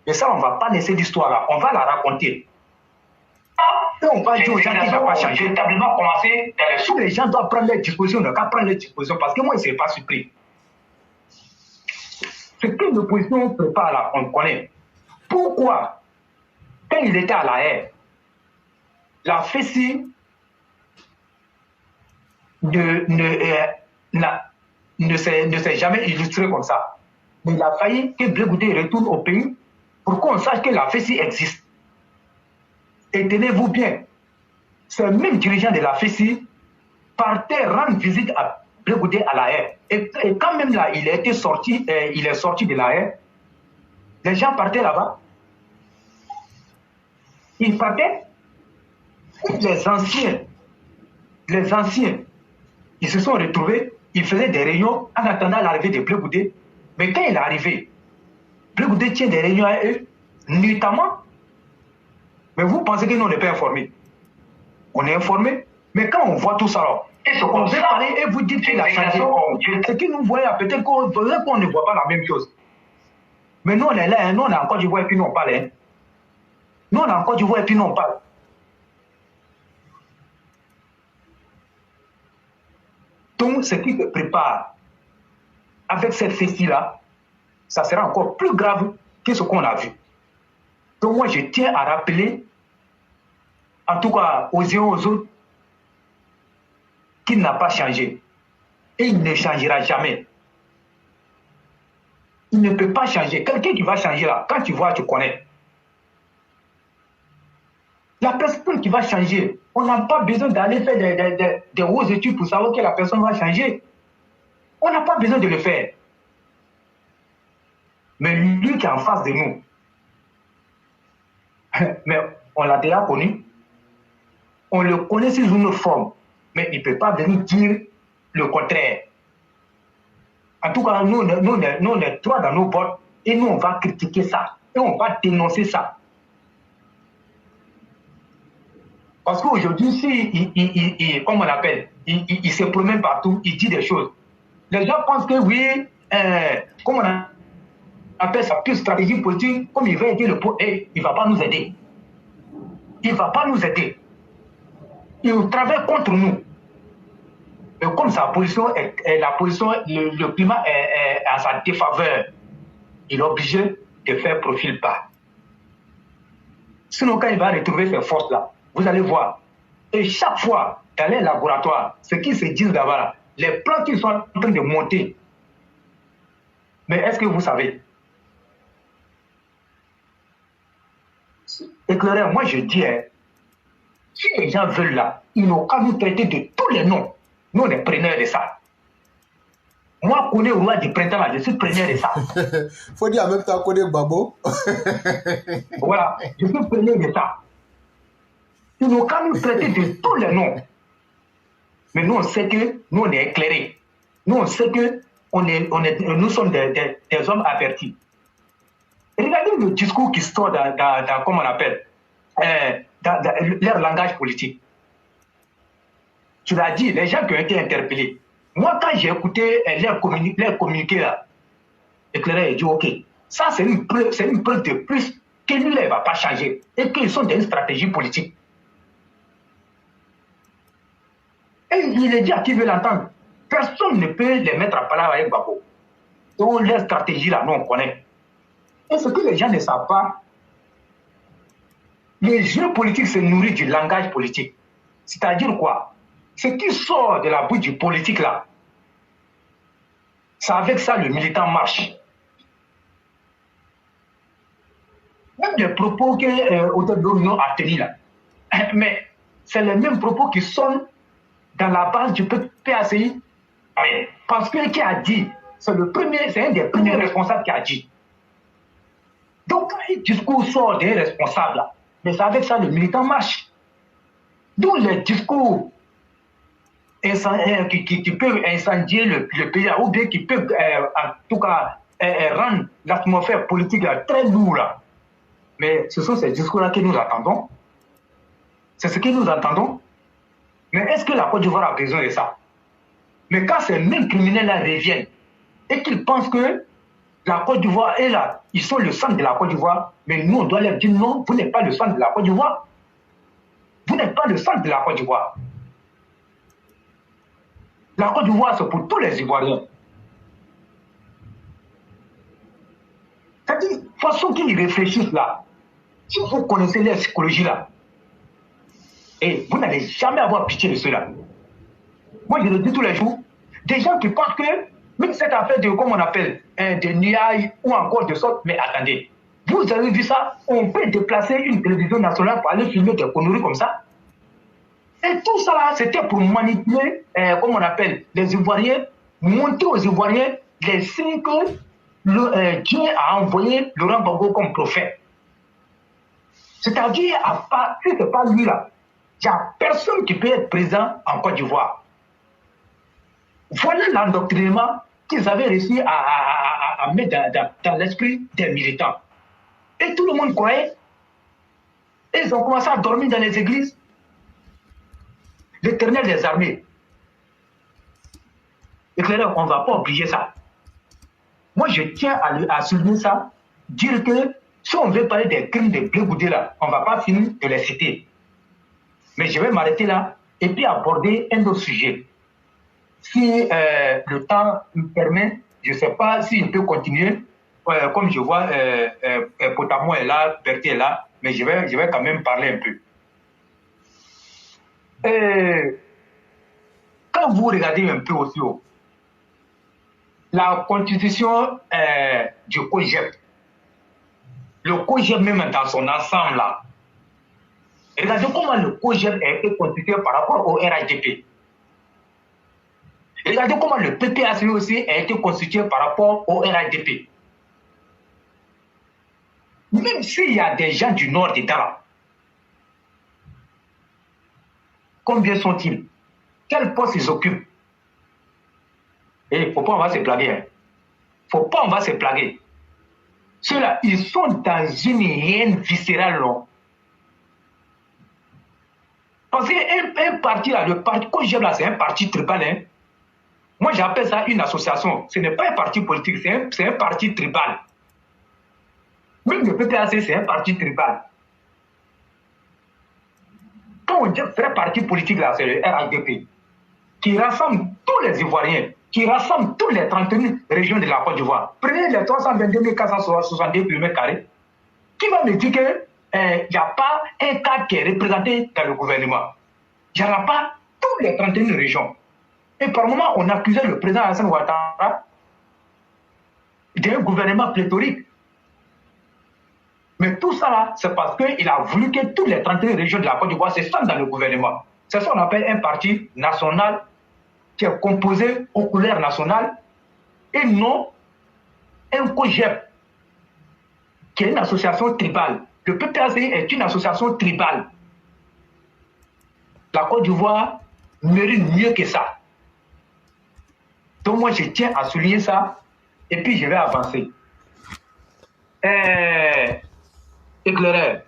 Et ça, on ne va pas laisser l'histoire là, on va la raconter. Et on va dire aux gens qu'il ne va pas changer. Véritablement commencer dans les sous. Les gens doivent prendre les dispositions, on n'a qu'à prendre les dispositions, parce que moi, je ne suis pas surpris. Ce que l'opposition prépare là, on connaît. Pourquoi, quand il était à la haie, la FESI ne s'est jamais illustrée comme ça. Mais il a failli que Blé Goudé retourne au pays pour qu'on sache que la FESI existe. Et tenez-vous bien, ce même dirigeant de la FESI partait rendre visite à Blé Goudé à la haie. Et quand même là, il est sorti de la haie, les gens partaient là-bas. Ils partaient. Les anciens, ils se sont retrouvés, ils faisaient des réunions en attendant l'arrivée de Blé Goudé. Mais quand il est arrivé, Blé Goudé tient des réunions à eux, nuitamment. Mais vous pensez que nous, on n'est pas informés. On est informés, mais quand on voit tout ça, alors, on veut parler et vous dites qu'il a changé. Ce que nous voyons, peut-être qu'on ne voit pas la même chose. Mais nous, on est là, hein, nous, on est en Côte d'Ivoire et puis nous, on parle. Hein. Nous, on est en Côte d'Ivoire et puis nous, on parle. Donc, ce qui se prépare avec cette fête-là, ça sera encore plus grave que ce qu'on a vu. Donc, moi, je tiens à rappeler, en tout cas aux uns et aux autres, qu'il n'a pas changé. Et il ne changera jamais. Il ne peut pas changer. Quelqu'un qui va changer là, quand tu vois, tu connais. La personne qui va changer, on n'a pas besoin d'aller faire des hautes études pour savoir que la personne va changer. On n'a pas besoin de le faire. Mais lui qui est en face de nous, mais on l'a déjà connu, on le connaît sous une autre forme, mais il ne peut pas venir dire le contraire. En tout cas, nous on est trois dans nos bottes et nous on va critiquer ça et on va dénoncer ça. Parce qu'aujourd'hui, si, comme on l'appelle, il se promène partout, il dit des choses. Les gens pensent que oui, comme on appelle ça, plus stratégie politique, comme il veut aider le peuple, il ne va pas nous aider. Il ne va pas nous aider. Il travaille contre nous. Et comme sa position le climat est à sa défaveur, il est obligé de faire profil bas. Sinon, quand il va retrouver ces forces-là, vous allez voir. Et chaque fois, dans les laboratoires, ce qu'ils se disent d'abord, les plans qu'ils sont en train de monter. Mais est-ce que vous savez? Éclairez, moi je dis, si les gens veulent là, ils n'ont qu'à nous traiter de tous les noms. Nous, on est preneurs de ça. Moi, je connais au roi du printemps là, je suis preneur de ça. Faut dire en même temps qu'on est Babo. Voilà, je suis preneur de ça. Ils n'ont qu'à nous traiter de tous les noms. Mais nous, on sait que nous, on est éclairés. Nous, on sait que nous sommes des hommes avertis. Regardez le discours qui sort dans comment on appelle, dans leur langage politique. Tu l'as dit, les gens qui ont été interpellés. Moi, quand j'ai écouté leur communiqué là, éclairé et dit ok, ça c'est une preuve de plus que lui ne va pas changer et qu'ils sont dans une stratégie politique. Et il est dit à qui veut l'entendre. Personne ne peut les mettre à parler avec Bako. Donc leur stratégie là, nous on connaît. Et ce que les gens ne savent pas, les jeux politiques se nourrissent du langage politique. C'est-à-dire quoi? Ce qui sort de la bouche du politique là, c'est avec ça le militant marche. Même les propos que Auteur d'Orion a tenus là, mais c'est les mêmes propos qui sont dans la base du PACI. Parce que qui a dit, c'est un des premiers responsables qui a dit. Donc, quand un discours sort des responsables là, mais c'est avec ça le militant marche. Donc, les discours qui peuvent incendier le pays, ou bien qui peuvent, en tout cas, rendre l'atmosphère politique là, très lourde. Là. Mais ce sont ces discours-là que nous attendons. C'est ce que nous entendons. Mais est-ce que la Côte d'Ivoire a besoin de ça? Mais quand ces mêmes criminels-là reviennent et qu'ils pensent que la Côte d'Ivoire est là, ils sont le centre de la Côte d'Ivoire, mais nous, on doit leur dire non, vous n'êtes pas le centre de la Côte d'Ivoire. Vous n'êtes pas le centre de la Côte d'Ivoire. La Côte d'Ivoire, c'est pour tous les Ivoiriens. C'est-à-dire, de toute façon qu'ils réfléchissent là, si vous connaissez leur psychologie là, et vous n'allez jamais avoir pitié de cela. Moi, je le dis tous les jours, des gens qui pensent que, même cette affaire de, comme on appelle, de nuailles ou encore de sorte, mais attendez, vous avez vu ça, on peut déplacer une télévision nationale pour aller filmer des conneries comme ça. Et tout ça là, c'était pour manipuler, comme on appelle, les Ivoiriens, montrer aux Ivoiriens les signes que Dieu a envoyé Laurent Gbagbo comme prophète. C'est-à-dire, si ce n'est pas lui là, il n'y a personne qui peut être présent en Côte d'Ivoire. Voilà l'endoctrinement qu'ils avaient réussi à mettre dans l'esprit des militants. Et tout le monde croyait. Et ils ont commencé à dormir dans les églises. L'Éternel des armées. Éclaireur, on ne va pas oublier ça. Moi, je tiens à souligner ça, dire que si on veut parler des crimes de Blé Goudé là, on ne va pas finir de les citer. Mais je vais m'arrêter là et puis aborder un autre sujet. Si le temps me permet, je ne sais pas s'il peut continuer. Comme je vois, Potamo est là, Bertie est là, mais je vais quand même parler un peu. Quand vous regardez un peu aussi haut, la constitution du COGEP, le COGEP même dans son ensemble là, regardez comment le COGEP a été constitué par rapport au RHDP. Regardez comment le PPAC aussi a été constitué par rapport au RHDP. Même s'il y a des gens du nord dedans là, combien sont-ils? Quel poste ils occupent? Et il ne faut pas on va se blaguer. Il ne faut pas on va se blaguer. Ceux-là, ils sont dans une haine viscérale. Non? Parce qu'un parti là, le parti COGEP là, c'est un parti tribal. Hein? Moi, j'appelle ça une association. Ce n'est pas un parti politique, c'est un parti tribal. Même le PPAC, c'est un parti tribal. Quand on dit vrai parti politique, là, c'est le RHDP, qui rassemble tous les Ivoiriens, qui rassemble toutes les 31 régions de la Côte d'Ivoire. Prenez les 322 462 km². Qui va me dire qu'il n'y a pas un cas qui est représenté dans le gouvernement? Il n'y aura pas toutes les 31 régions. Et par moment, on accusait le président Alassane Ouattara d'un gouvernement pléthorique. Mais tout ça là, c'est parce qu'il a voulu que toutes les 31 régions de la Côte d'Ivoire se sentent dans le gouvernement. C'est ce qu'on appelle un parti national qui est composé aux couleurs nationales et non un COGEP qui est une association tribale. Le PPAC est une association tribale. La Côte d'Ivoire mérite mieux que ça. Donc moi, je tiens à souligner ça et puis je vais avancer. Éclaireur,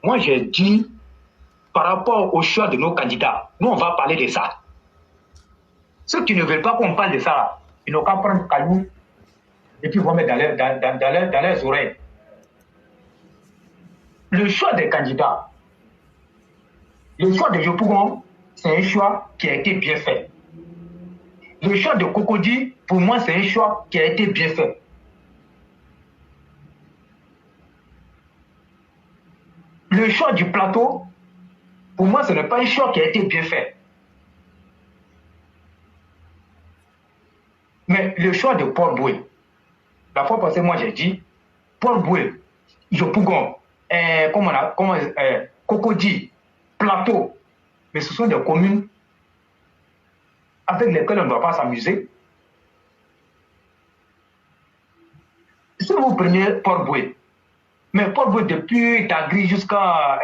moi j'ai dit par rapport au choix de nos candidats, nous on va parler de ça. Ceux qui ne veulent pas qu'on parle de ça, ils n'ont qu'à prendre Kalou et puis vont mettre dans leurs oreilles. Le choix des candidats, le choix de Yopougon, c'est un choix qui a été bien fait. Le choix de Cocody, pour moi, c'est un choix qui a été bien fait. Le choix du plateau, pour moi, ce n'est pas un choix qui a été bien fait. Mais le choix de Paul Boué, la fois passée, moi, j'ai dit, Paul Boué, Yopougon, Cocody, Plateau, mais ce sont des communes avec lesquelles on ne doit pas s'amuser. Si vous prenez Paul Boué, mais Paul Boué, depuis Dagri jusqu'à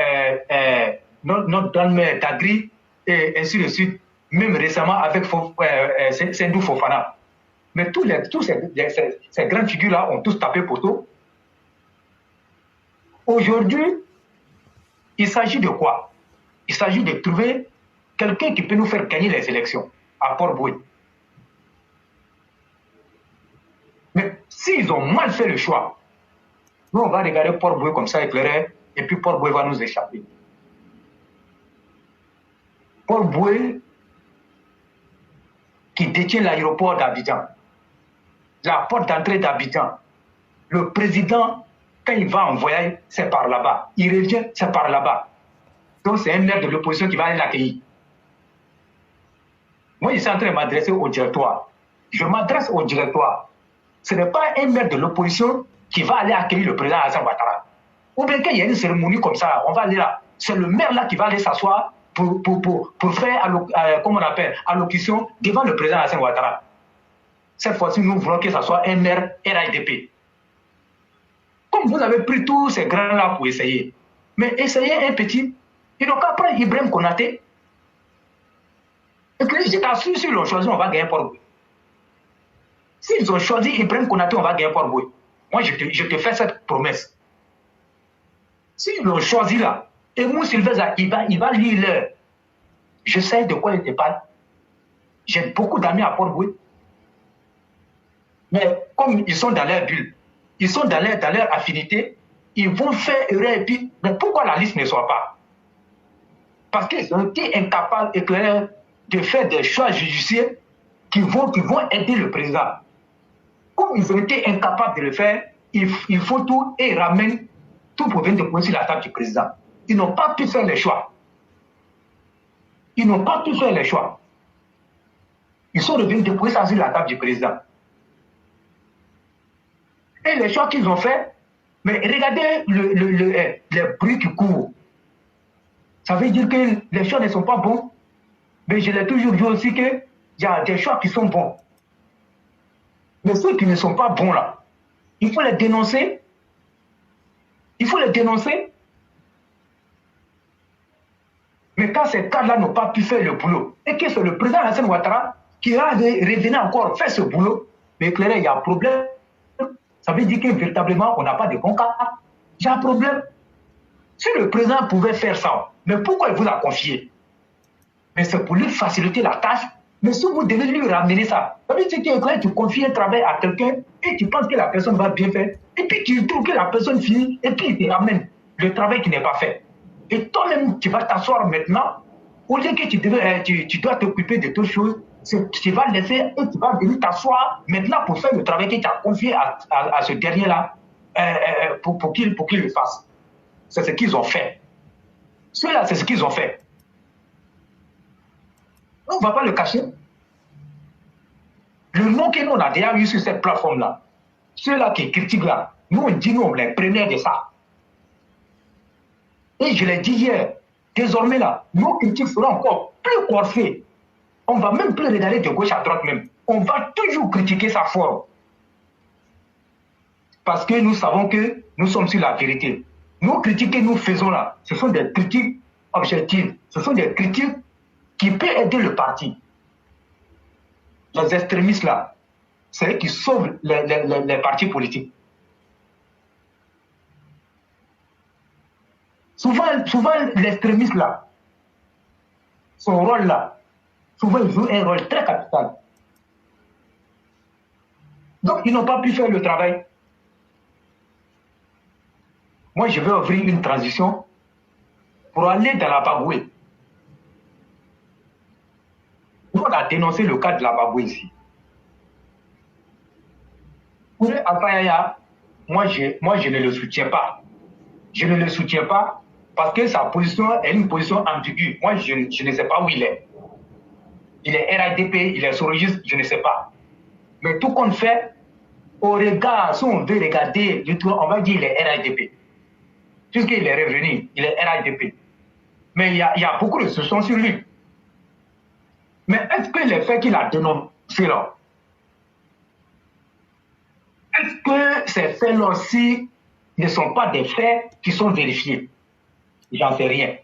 notre Dagri, et ainsi de suite, même récemment avec Sendou Fofana. Mais tous ces grandes figures-là ont tous tapé poteau. Aujourd'hui, il s'agit de quoi? Il s'agit de trouver quelqu'un qui peut nous faire gagner les élections à Port-Boué. Mais s'ils ont mal fait le choix, nous, on va regarder Port-Boué comme ça éclairé, et puis Port-Boué va nous échapper. Port-Boué, qui détient l'aéroport d'Abidjan, la porte d'entrée d'Abidjan, le président, quand il va en voyage, c'est par là-bas. Il revient, c'est par là-bas. Donc c'est un maire de l'opposition qui va aller l'accueillir. Moi, je suis en train de m'adresser au directoire. Je m'adresse au directoire. Ce n'est pas un maire de l'opposition qui va aller accueillir le président Alassane Ouattara. Ou bien qu'il y a une cérémonie comme ça, on va aller là. C'est le maire là qui va aller s'asseoir pour faire, comme on appelle, allocution devant le président Alassane Ouattara. Cette fois-ci, nous voulons que ce soit un maire RIDP. Comme vous avez pris tous ces grands-là pour essayer, mais essayez un petit, ils n'ont qu'à prendre Ibrahim Konaté. Et que je t'assure, s'ils l'ont choisi, on va gagner Port-Boué. S'ils ont choisi Ibrahim Konaté, on va gagner Port-Boué. Moi, je te fais cette promesse. S'ils l'ont choisi là, et moi, Sylvestre, il va lire l'heure. Je sais de quoi il te parle. J'ai beaucoup d'amis à Port-Boué. Mais comme ils sont dans leur bulle, ils sont dans leur affinité, ils vont faire erreur et puis, mais pourquoi la liste ne soit pas? Parce qu'ils ont été incapables, éclairés, de faire des choix judiciaires qui vont aider le président. Comme ils ont été incapables de le faire, ils font tout et ils ramènent tout pour venir déposer sur la table du président. Ils n'ont pas pu faire les choix. Ils n'ont pas pu faire les choix. Ils sont revenus déposer ça sur la table du président. Et les choix qu'ils ont faits, mais regardez les bruits qui courent. Ça veut dire que les choix ne sont pas bons. Mais je l'ai toujours dit aussi qu'il y a des choix qui sont bons. Mais ceux qui ne sont pas bons là, il faut les dénoncer. Il faut les dénoncer. Mais quand ces cadres-là n'ont pas pu faire le boulot, et que c'est le président Alassane Ouattara qui va revenir encore faire ce boulot, mais éclairé, il y a un problème. Ça veut dire que véritablement, on n'a pas de bons cas. Il y a un problème. Si le président pouvait faire ça, mais pourquoi il vous a confié? Mais c'est pour lui faciliter la tâche. Mais si vous devez lui ramener ça, ça veut dire que tu confies un travail à quelqu'un et tu penses que la personne va bien faire, et puis tu trouves que la personne finit, et puis il te ramène le travail qui n'est pas fait. Et toi-même, tu vas t'asseoir maintenant, au lieu que tu dois t'occuper de toutes choses, tu vas laisser et tu vas venir t'asseoir maintenant pour faire le travail que tu as confié à ce dernier-là pour qu'il le fasse. C'est ce qu'ils ont fait. Ceux-là, c'est ce qu'ils ont fait. On ne va pas le cacher. Le nom que nous on a déjà eu sur cette plateforme-là, ceux-là qui critiquent là, nous on dit nous on les prenait de ça. Et je l'ai dit hier, désormais là, nos critiques seront encore plus coiffées. On ne va même plus regarder de gauche à droite même. On va toujours critiquer sa forme. Parce que nous savons que nous sommes sur la vérité. Nos critiques que nous faisons là, ce sont des critiques objectives. Ce sont des critiques qui peuvent aider le parti. Les extrémistes là, c'est eux qui sauvent les partis politiques. Souvent l'extrémiste là, son rôle là, souvent il joue un rôle très capital. Donc, ils n'ont pas pu faire le travail. Moi, je vais ouvrir une transition pour aller dans la Bagoué. Nous, on a dénoncé le cas de la Bagoué ici. Pour Alpha Yaya, moi, je ne le soutiens pas. Je ne le soutiens pas parce que sa position est une position ambiguë. Moi, je ne sais pas où il est. Il est RADP, il est sorogiste, je ne sais pas. Mais tout qu'on fait, au regard, si on veut regarder, on va dire qu'il est RADP. Puisqu'il est revenu, il est RADP. Mais il y a beaucoup de soupçons sur lui. Mais est-ce que les faits qu'il a dénoncés là, est-ce que ces faits-là aussi ne sont pas des faits qui sont vérifiés? J'en sais rien.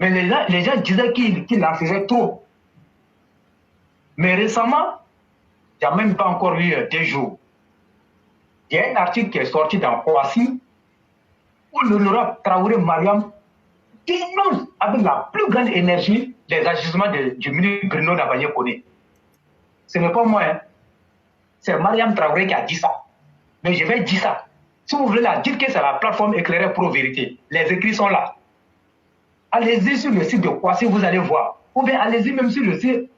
Mais les gens disaient qu'il en faisait trop. Mais récemment, il n'y a même pas encore eu 2 jours. Il y a un article qui est sorti dans Kouassi où l'honorable Traoré Mariam dénonce avec la plus grande énergie les agissements du ministre Bruno Nabagné-Koné. Ce n'est pas moi, hein. C'est Mariam Traoré qui a dit ça. Mais je vais dire ça. Si vous voulez la dire que c'est la plateforme éclairée pour vérité, les écrits sont là. Allez-y sur le site de Kouassi, vous allez voir. Ou bien allez-y même sur le site,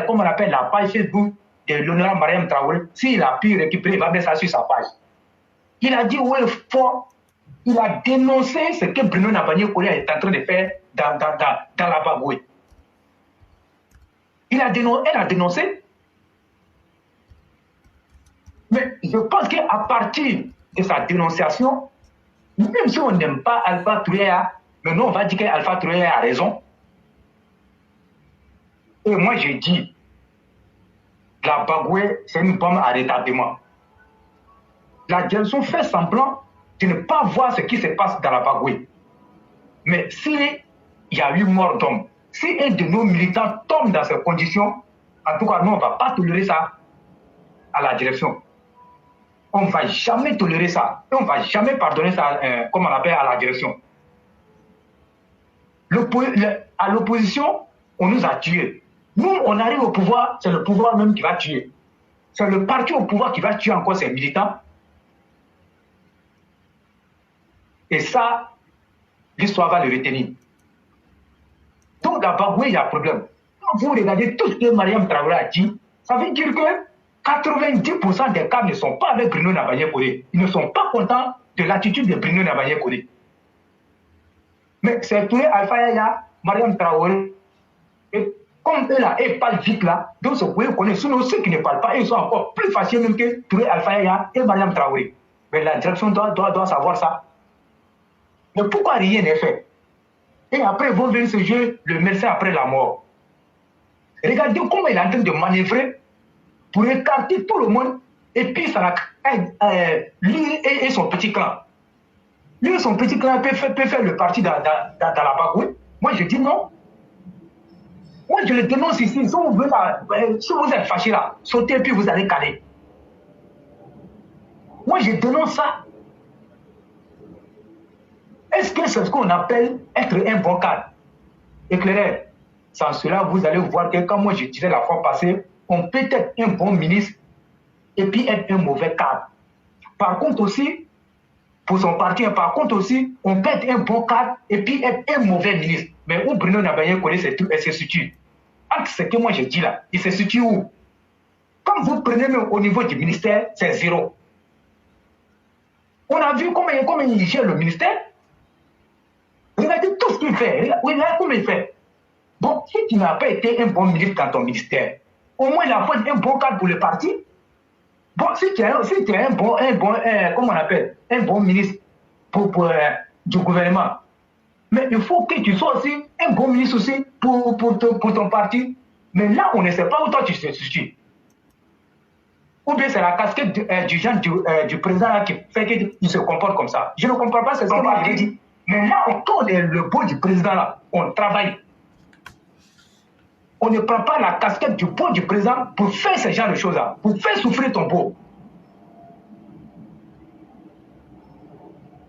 comme on appelle la page Facebook de l'honorable Mariam Traoré. S'il a pu récupérer, il va mettre ça sur sa page. Il a dit ouais fort. Il a dénoncé ce que Bruno Nabagné-Koné est en train de faire dans la Bagoué. Elle a dénoncé. Mais je pense qu'à partir de sa dénonciation, même si on n'aime pas Alpha Touréa, mais nous on va dire qu'Alpha Touréa a raison. Et moi j'ai dit, la Bagoué, c'est une bombe à retardement. La direction fait semblant de ne pas voir ce qui se passe dans la Bagoué. Mais s'il y a eu mort d'homme, si un de nos militants tombe dans ces conditions, en tout cas, nous, on ne va pas tolérer ça à la direction. On ne va jamais tolérer ça. Et on ne va jamais pardonner ça, comme on appelle, à la direction. À l'opposition, on nous a tués. Nous, on arrive au pouvoir, c'est le pouvoir même qui va tuer. C'est le parti au pouvoir qui va tuer encore ses militants. Et ça, l'histoire va le retenir. Donc, à Bagoué, il y a un problème. Quand vous regardez tout ce que Mariam Traoré a dit, ça veut dire que 90% des cas ne sont pas avec Bruno Nabagné-Koné. Ils ne sont pas contents de l'attitude de Bruno Nabagné-Koné. Mais c'est Touré Alpha Yaya, Mariam Traoré, et comme eux là, ils parlent vite là, donc vous pouvez connaître, sinon ceux qui ne parlent pas, ils sont encore plus faciles même que Touré Alpha Yaya et Mariam Traoré. Mais la direction doit savoir ça. Mais pourquoi rien n'est fait? Et après, ils vont venir ce jeu, le médecin après la mort. Regardez comment il est en train de manœuvrer pour écarter tout le monde. Et puis, ça lui et son petit clan. Lui et son petit clan peut faire le parti dans la Bagoué. Moi, je dis non. Moi, je le dénonce ici. Si vous êtes fâché là, sautez et puis vous allez caler. Moi, je dénonce ça. Est-ce que c'est ce qu'on appelle être un bon cadre? Éclairé. Sans cela, vous allez voir que quand moi je disais la fois passée, on peut être un bon ministre et puis être un mauvais cadre. Par contre aussi, pour son parti, par contre aussi, on peut être un bon cadre et puis être un mauvais ministre. Mais où Bruno Nabagné-Koné se situe? Entre ce que moi je dis là, il se situe où? Quand vous prenez même au niveau du ministère, c'est zéro. On a vu comment il gère le ministère. Regardez tout ce qu'il fait. Regardez comment il fait. Bon, si tu n'as pas été un bon ministre dans ton ministère, au moins il a fait un bon cadre pour le parti. Bon, si tu es un bon comment on appelle, un bon ministre du gouvernement, mais il faut que tu sois aussi un bon ministre aussi pour ton parti. Mais là, on ne sait pas où toi tu te situes. Ou bien c'est la casquette du président qui fait qu'il se comporte comme ça. Je ne comprends pas ce qu'on a dit. Mais là, autour le beau du président, là, on travaille. On ne prend pas la casquette du beau du président pour faire ce genre de choses-là, pour faire souffrir ton beau.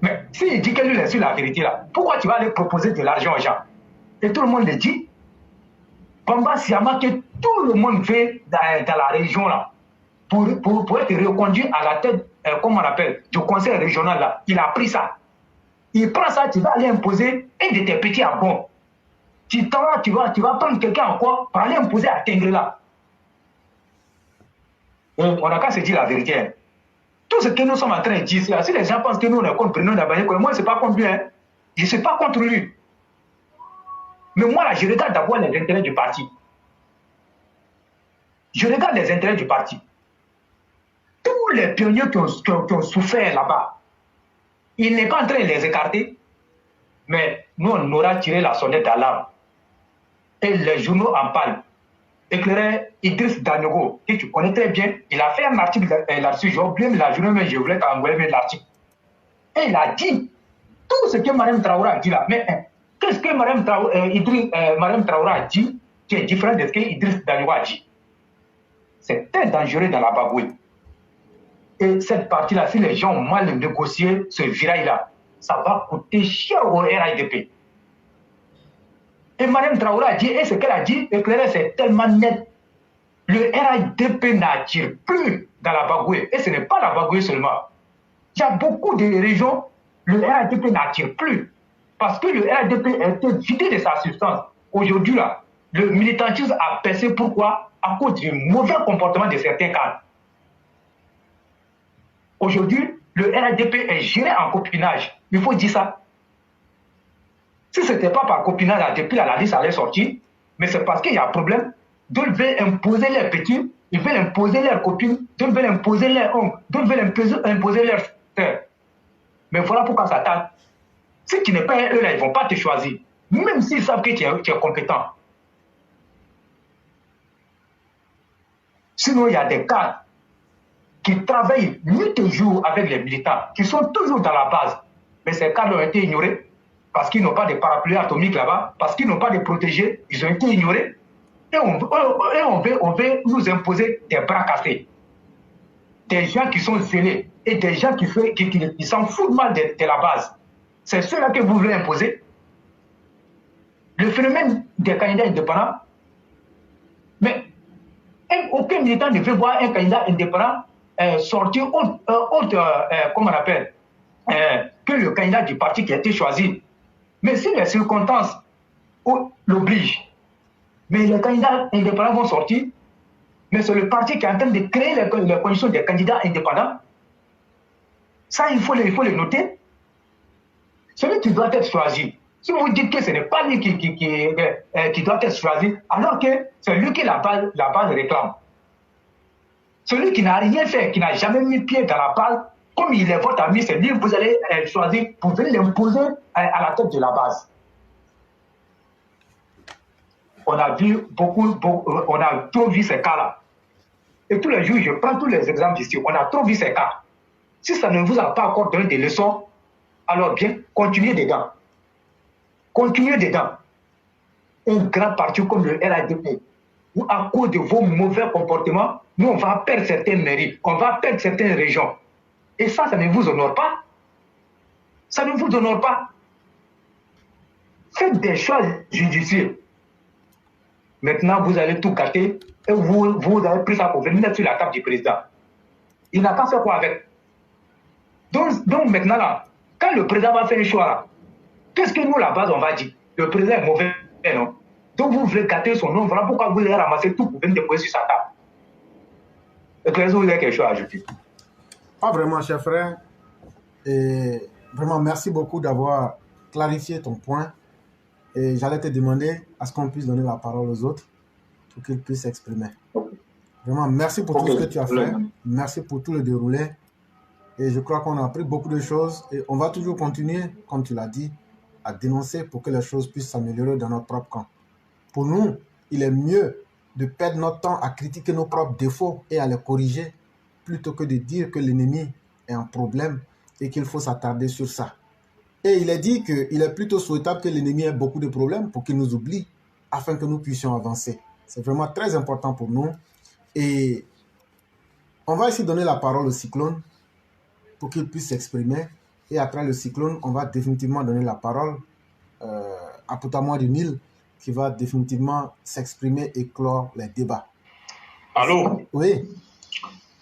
Mais s'il dit que lui est sur la vérité, là, pourquoi tu vas aller proposer de l'argent aux gens? Et tout le monde le dit. Bamba Siama, que tout le monde fait dans la région, là. pour être reconduit à la tête, comment on appelle, du conseil régional là. Il a pris ça. Il prend ça, tu vas aller imposer un de tes petits à bon. Tu vas prendre quelqu'un en quoi pour aller imposer à Tengre là. On n'a qu'à se dire la vérité. Hein. Tout ce que nous sommes en train de dire, si les gens pensent que nous, on est contre Bruno Ndabanye, moi, ce n'est pas contre lui. Hein. Je ne suis pas contre lui. Mais moi, là, je regarde d'abord les intérêts du parti. Je regarde les intérêts du parti. Tous les pionniers qui ont souffert là-bas, il n'est pas en train de les écarter, mais nous, on aura tiré la sonnette d'alarme. Et les journaux en parlent. Éclairé Idriss Danogo, que tu connais très bien, il a fait un article là-dessus, j'ai oublié la journée, mais je voulais t'envoyer l'article. Et il a dit tout ce que Mme Traoré a dit là. Mais qu'est-ce que Mme Traoré a dit qui est différent de ce que Idriss Danogo a dit? C'est très dangereux dans la Bagouille. Et cette partie-là, si les gens ont mal négocié ce virail-là, ça va coûter cher au RIDP. Et Mme Traoré a dit, et ce qu'elle a dit, éclairé, c'est tellement net. Le RIDP n'attire plus dans la Bagouille. Et ce n'est pas la Bagouille seulement. Il y a beaucoup de régions, le RIDP n'attire plus. Parce que le RIDP a été vidé de sa substance. Aujourd'hui, là, le militantisme a baissé. Pourquoi? À cause du mauvais comportement de certains cadres. Aujourd'hui, le RIDP est géré en copinage. Il faut dire ça. Si ce n'était pas par copinage, depuis la liste allait sortir, mais c'est parce qu'il y a un problème. D'autres veulent imposer leurs petits, ils veulent imposer leurs copines, d'autres veulent imposer leurs oncles, d'autres veulent imposer leurs frères. Mais voilà pourquoi ça tarde. Si tu n'es pas eux là, ils ne vont pas te choisir. Même s'ils savent que tu es compétent. Sinon, il y a des cadres qui travaillent nuit et jour avec les militants, qui sont toujours dans la base. Mais ces cadres ont été ignorés parce qu'ils n'ont pas de parapluie atomique là-bas, parce qu'ils n'ont pas de protégés, ils ont été ignorés. Et on veut nous imposer des bras cassés. Des gens qui sont zélés et des gens qui s'en foutent mal de la base. C'est cela que vous voulez imposer. Le phénomène des candidats indépendants, mais aucun militant ne veut voir un candidat indépendant sortir comment on appelle, que le candidat du parti qui a été choisi. Mais si les circonstances l'obligent, mais les candidats indépendants vont sortir, mais c'est le parti qui est en train de créer les conditions des candidats indépendants. Ça, il faut le noter. Celui qui doit être choisi. Si vous dites que ce n'est pas lui qui doit être choisi, alors que c'est lui qui la base réclame. Celui qui n'a rien fait, qui n'a jamais mis pied dans la base, comme il est votre ami, c'est lui que vous allez choisir pour venir l'imposer à la tête de la base. On a vu on a trop vu ces cas-là. Et tous les jours, je prends tous les exemples ici, on a trop vu ces cas. Si ça ne vous a pas encore donné des leçons, alors bien, continuez dedans. Continuez dedans. Un grand parti comme le RADP, où à cause de vos mauvais comportements, nous, on va perdre certaines mairies, on va perdre certaines régions. Et ça ne vous honore pas. Ça ne vous honore pas. Faites des choix judicieux. Maintenant, vous allez tout gâter et vous avez pris ça pour venir mettre sur la table du président. Il n'a pas fait quoi avec. Donc maintenant, là, quand le président va faire un choix, là, qu'est-ce que nous, la base, on va dire? Le président est mauvais, non? Donc vous voulez gâter son nom, voilà pourquoi vous allez ramasser tout pour venir déposer sur sa table. Et que vous avez quelque chose à ajouter? Pas vraiment, cher frère. Et vraiment, merci beaucoup d'avoir clarifié ton point. Et j'allais te demander à ce qu'on puisse donner la parole aux autres pour qu'ils puissent s'exprimer. Vraiment, merci pour tout ce que tu as fait. Merci pour tout le déroulé. Et je crois qu'on a appris beaucoup de choses. Et on va toujours continuer, comme tu l'as dit, à dénoncer pour que les choses puissent s'améliorer dans notre propre camp. Pour nous, il est mieux de perdre notre temps à critiquer nos propres défauts et à les corriger, plutôt que de dire que l'ennemi est un problème et qu'il faut s'attarder sur ça. Et il est dit qu'il est plutôt souhaitable que l'ennemi ait beaucoup de problèmes pour qu'il nous oublie, afin que nous puissions avancer. C'est vraiment très important pour nous. Et on va ici donner la parole au Cyclone pour qu'il puisse s'exprimer. Et après le Cyclone, on va définitivement donner la parole à Poutamois du Nil, qui va définitivement s'exprimer et clore les débats. Allô? Oui.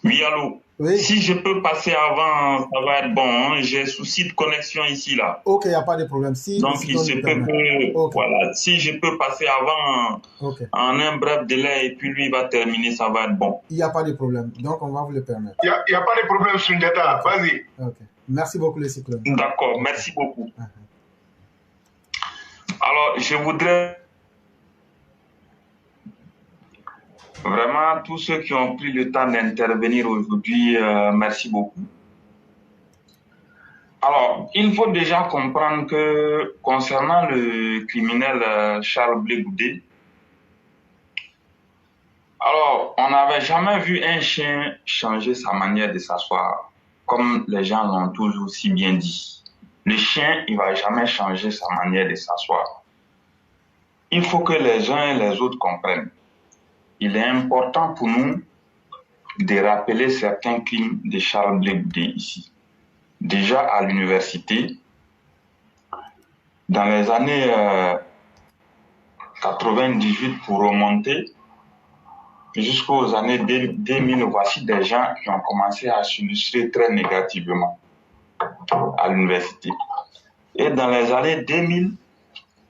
Oui, allô. Oui. Si je peux passer avant, ça va être bon. Hein. J'ai souci de connexion ici, là. Ok, il n'y a pas de problème. Si Donc, il se le peut permet. que, Ok. voilà, si je peux passer avant, Ok. en un bref délai, et puis lui va terminer, ça va être bon. Il n'y a pas de problème. Donc, on va vous le permettre. Il n'y a pas de problème, Sundiata. Ok. Vas-y. Ok. Merci beaucoup, les cyclones. D'accord, merci beaucoup. Alors, je voudrais vraiment, tous ceux qui ont pris le temps d'intervenir aujourd'hui, merci beaucoup. Alors, il faut déjà comprendre que concernant le criminel Charles Blé Goudé, alors, on n'avait jamais vu un chien changer sa manière de s'asseoir, comme les gens l'ont toujours si bien dit. Le chien, il ne va jamais changer sa manière de s'asseoir. Il faut que les uns et les autres comprennent. Il est important pour nous de rappeler certains crimes de Charles Blé Goudé ici. Déjà à l'université, dans les années 98 pour remonter, jusqu'aux années 2000, voici des gens qui ont commencé à s'illustrer très négativement à l'université. Et dans les années 2000,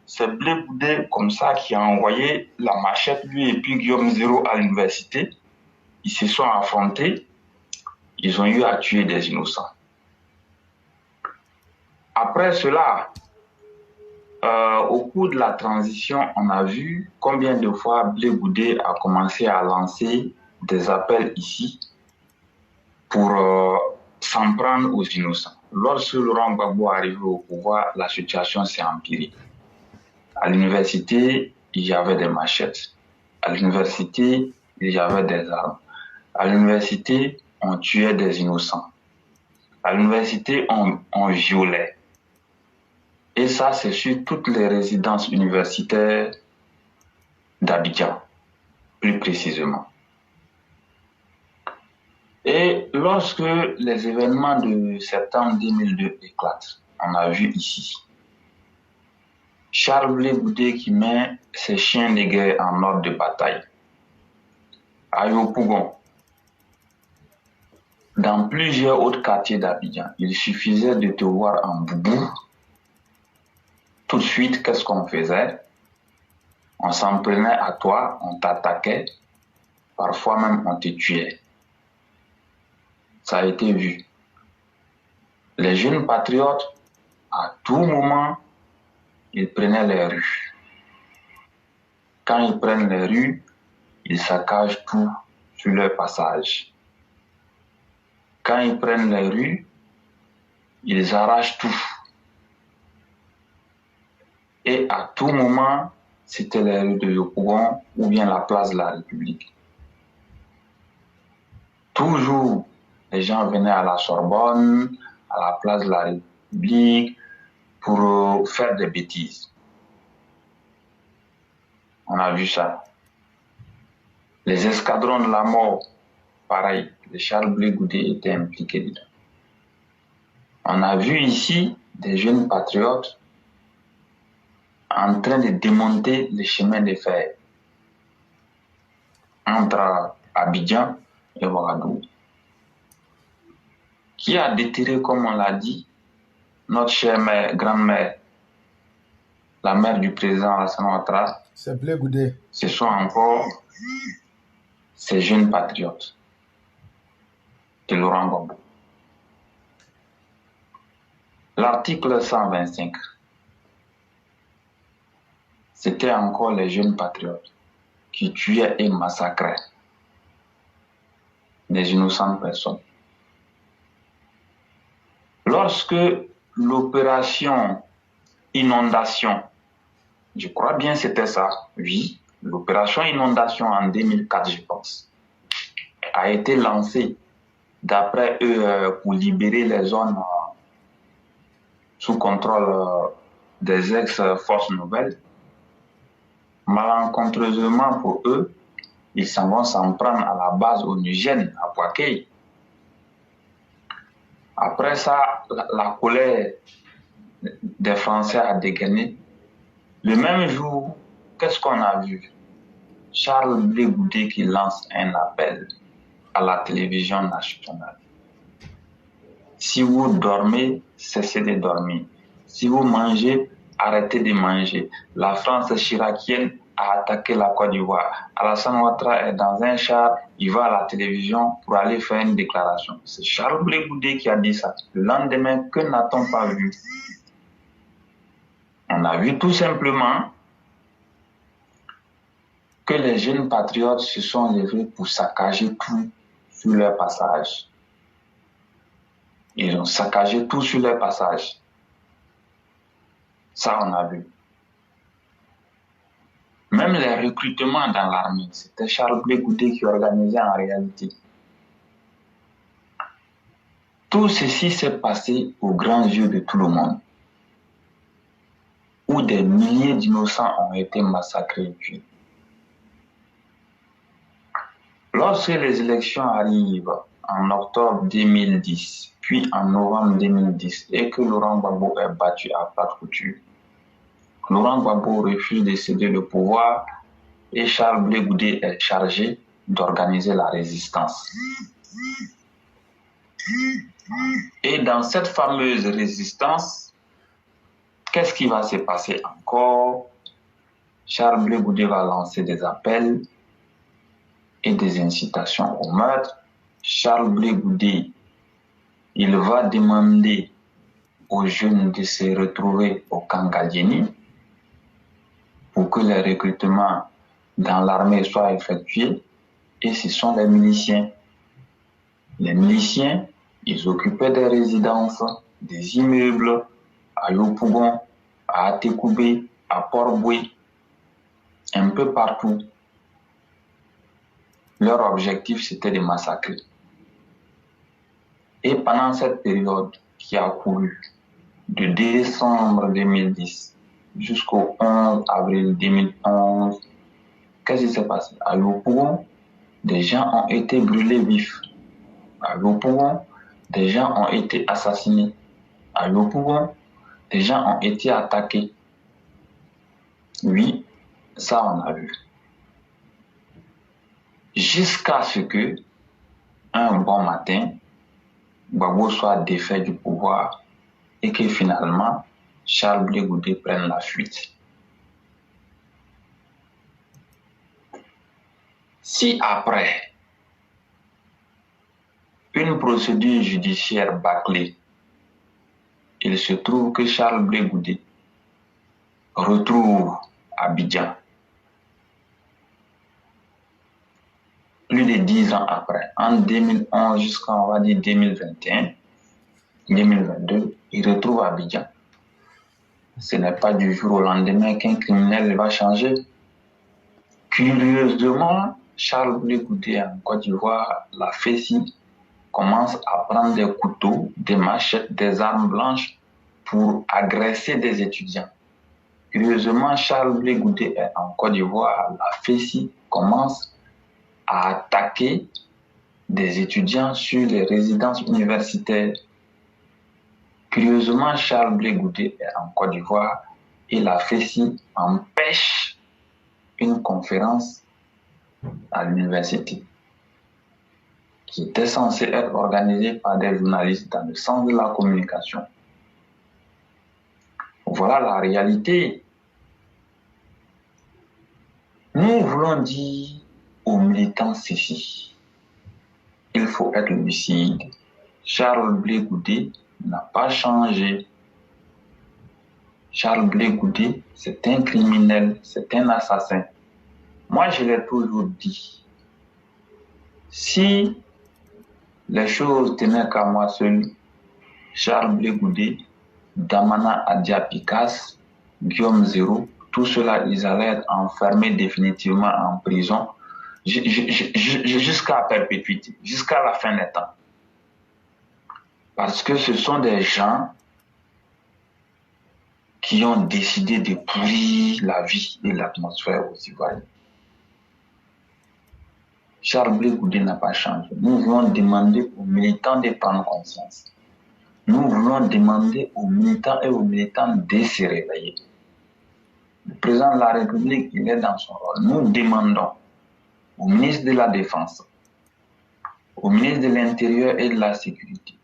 c'est Blé Goudé comme ça qui a envoyé la machette, lui et puis Guillaume Zéro à l'université. Ils se sont affrontés, ils ont eu à tuer des innocents. Après cela, au cours de la transition, on a vu combien de fois Blé Goudé a commencé à lancer des appels ici pour s'en prendre aux innocents. Lorsque Laurent Gbagbo est arrivé au pouvoir, la situation s'est empirée. À l'université, il y avait des machettes. À l'université, il y avait des armes. À l'université, on tuait des innocents. À l'université, on violait. Et ça, c'est sur toutes les résidences universitaires d'Abidjan, plus précisément. Et lorsque les événements de septembre 2002 éclatent, on a vu ici Charles Blé Goudé qui met ses chiens de guerre en ordre de bataille. À Yopougon, dans plusieurs autres quartiers d'Abidjan, il suffisait de te voir en boubou. Tout de suite, qu'est-ce qu'on faisait? On s'en prenait à toi, on t'attaquait, parfois même on te tuait. Ça a été vu. Les jeunes patriotes, à tout moment, ils prenaient les rues. Quand ils prennent les rues, ils saccagent tout sur leur passage. Quand ils prennent les rues, ils arrachent tout. Et à tout moment, c'était les rues de Yopougon ou bien la place de la République. Toujours, les gens venaient à la Sorbonne, à la place de la République, pour faire des bêtises. On a vu ça. Les escadrons de la mort, pareil, les Charles Blé Goudé étaient impliqués dedans. On a vu ici des jeunes patriotes en train de démonter les chemins de fer entre Abidjan et Ouagadougou. Qui a déterré, comme on l'a dit, notre chère mère, grand-mère, la mère du président Alassane Ouattara? C'est Blé Goudé. Ce sont encore ces jeunes patriotes de Laurent Gbagbo. L'article 125, c'était encore les jeunes patriotes qui tuaient et massacraient des innocentes personnes. Lorsque l'opération inondation, je crois bien c'était ça, oui, l'opération inondation en 2004, je pense, a été lancée d'après eux pour libérer les zones sous contrôle des ex-forces nouvelles. Malencontreusement pour eux, ils s'en vont s'en prendre à la base onugène à Poaké. Après ça, la colère des Français a dégainé. Le même jour, qu'est-ce qu'on a vu? Charles Blé Goudé qui lance un appel à la télévision nationale. Si vous dormez, cessez de dormir. Si vous mangez, arrêtez de manger. La France chiracienne a attaqué la Côte d'Ivoire. Alassane Ouattara est dans un char, il va à la télévision pour aller faire une déclaration. C'est Charles Blé Goudé qui a dit ça. Le lendemain, que n'a-t-on pas vu? On a vu tout simplement que les jeunes patriotes se sont levés pour saccager tout sur leur passage. Ils ont saccagé tout sur leur passage. Ça, on a vu. Même les recrutements dans l'armée, c'était Charles Blé Goudé qui organisait en réalité. Tout ceci s'est passé aux grands yeux de tout le monde, où des milliers d'innocents ont été massacrés et tués. Lorsque les élections arrivent en octobre 2010, puis en novembre 2010, et que Laurent Gbagbo est battu à plate couture, Laurent Gbagbo refuse de céder le pouvoir et Charles Blé Goudé est chargé d'organiser la résistance. Et dans cette fameuse résistance, qu'est-ce qui va se passer encore? Charles Blé Goudé va lancer des appels et des incitations au meurtre. Charles Blé Goudé, il va demander aux jeunes de se retrouver au camp Gallieni pour que les recrutements dans l'armée soient effectués, et ce sont les miliciens. Les miliciens, ils occupaient des résidences, des immeubles à Yopougon, à Atekoubé, à Port-Boué, un peu partout. Leur objectif, c'était de massacrer. Et pendant cette période qui a couru de décembre 2010 jusqu'au 11 avril 2011, qu'est-ce qui s'est passé? À Yopougon, des gens ont été brûlés vifs. À Yopougon, des gens ont été assassinés. À Yopougon, des gens ont été attaqués. Oui, ça on a vu. Jusqu'à ce que, un bon matin, Gbagbo soit défait du pouvoir et que finalement, Charles Blé Goudé prenne la fuite. Si après une procédure judiciaire bâclée, il se trouve que Charles Blé Goudé retrouve Abidjan, plus de 10 ans après, en 2011 jusqu'en, on va dire, 2021, 2022, il retrouve Abidjan. Ce n'est pas du jour au lendemain qu'un criminel va changer. Curieusement, Charles Blé Goudé en Côte d'Ivoire, la FESI, commence à prendre des couteaux, des machettes, des armes blanches pour agresser des étudiants. Curieusement, Charles Blé Goudé est en Côte d'Ivoire, la FESI commence à attaquer des étudiants sur les résidences universitaires. Curieusement, Charles Blé Goudé est en Côte d'Ivoire et la FESI empêche une conférence à l'université qui était censée être organisée par des journalistes dans le sens de la communication. Voilà la réalité. Nous voulons dire aux militants ceci. Il faut être lucide. Charles Blé Goudé n'a pas changé. Charles Blé Goudé, c'est un criminel, c'est un assassin. Moi, je l'ai toujours dit. Si les choses tenaient qu'à moi seul, Charles Blé Goudé, Damana Adia Picasse, Guillaume Zéro, tout cela, ils allaient être enfermés définitivement en prison jusqu'à perpétuité, jusqu'à la fin des temps. Parce que ce sont des gens qui ont décidé de pourrir la vie et l'atmosphère aux Ivoiriens. Charles Blé Goudé n'a pas changé. Nous voulons demander aux militants de prendre conscience. Nous voulons demander aux militants et aux militantes de se réveiller. Le président de la République, il est dans son rôle. Nous demandons au ministre de la Défense au ministre de l'Intérieur et de la Sécurité,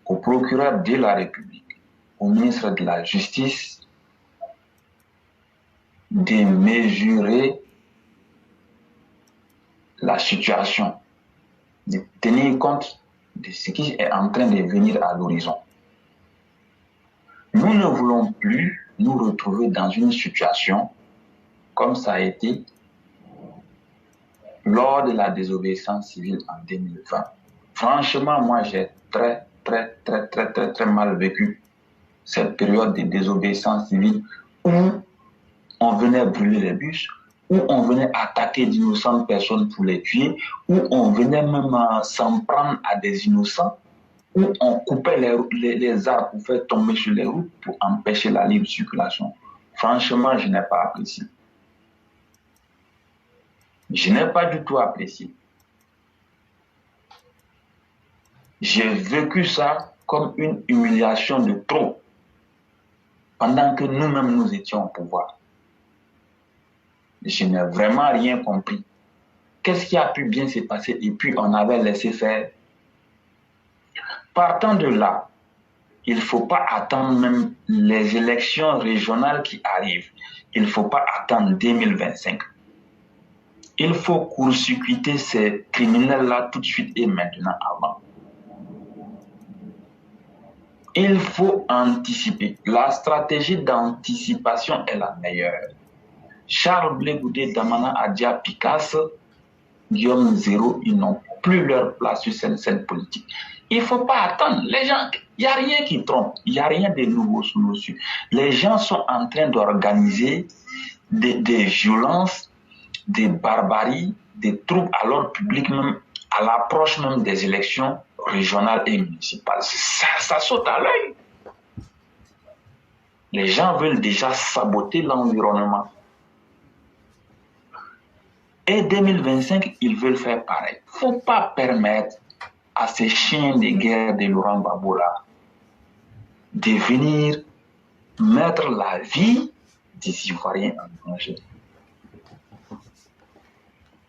au procureur de la République, au ministre de la Justice, de mesurer la situation, de tenir compte de ce qui est en train de venir à l'horizon. Nous ne voulons plus nous retrouver dans une situation comme ça a été lors de la désobéissance civile en 2020. Franchement, moi, j'ai très mal vécu cette période de désobéissance civile où on venait brûler les bus, où on venait attaquer d'innocentes personnes pour les tuer, où on venait même s'en prendre à des innocents, où on coupait les arbres pour faire tomber sur les routes pour empêcher la libre circulation. Franchement, je n'ai pas apprécié. Je n'ai pas du tout apprécié. J'ai vécu ça comme une humiliation de trop, pendant que nous-mêmes nous étions au pouvoir. Je n'ai vraiment rien compris. Qu'est-ce qui a pu bien se passer et puis on avait laissé faire? Partant de là, il ne faut pas attendre même les élections régionales qui arrivent. Il ne faut pas attendre 2025. Il faut court-circuiter ces criminels-là tout de suite et maintenant avant. Il faut anticiper. La stratégie d'anticipation est la meilleure. Charles Blé Goudé Damana a dit à Picasso, Guillaume Zéro, ils n'ont plus leur place sur cette scène politique. Il ne faut pas attendre. Les gens, il n'y a rien qui trompe. Il n'y a rien de nouveau sous nos yeux. Les gens sont en train d'organiser des violences, des barbaries, des troubles à l'ordre public, même à l'approche même des élections régionales et municipales. Ça saute à l'œil. Les gens veulent déjà saboter l'environnement. Et 2025, ils veulent faire pareil. Il ne faut pas permettre à ces chiens de guerre de Laurent Gbagbo là de venir mettre la vie des Ivoiriens en danger.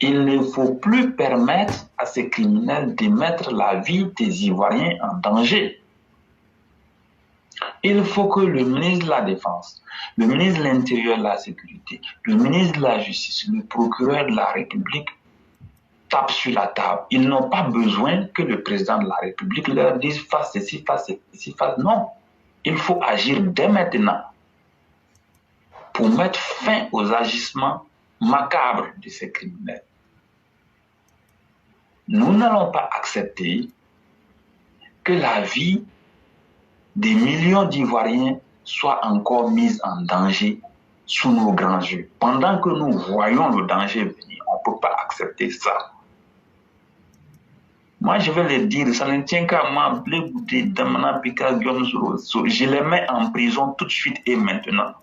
Il ne faut plus permettre à ces criminels de mettre la vie des Ivoiriens en danger. Il faut que le ministre de la Défense, le ministre de l'Intérieur et de la Sécurité, le ministre de la Justice, le procureur de la République tapent sur la table. Ils n'ont pas besoin que le président de la République leur dise « fasse ceci, fasse ceci, fasse... » Non, il faut agir dès maintenant pour mettre fin aux agissements macabres de ces criminels. Nous n'allons pas accepter que la vie des millions d'Ivoiriens soit encore mise en danger sous nos grands yeux. Pendant que nous voyons le danger venir, on ne peut pas accepter ça. Moi, je vais le dire, ça ne tient qu'à moi, Blé Goudé, Damana, Pika, Guillaume Zéro. Je les mets en prison tout de suite et maintenant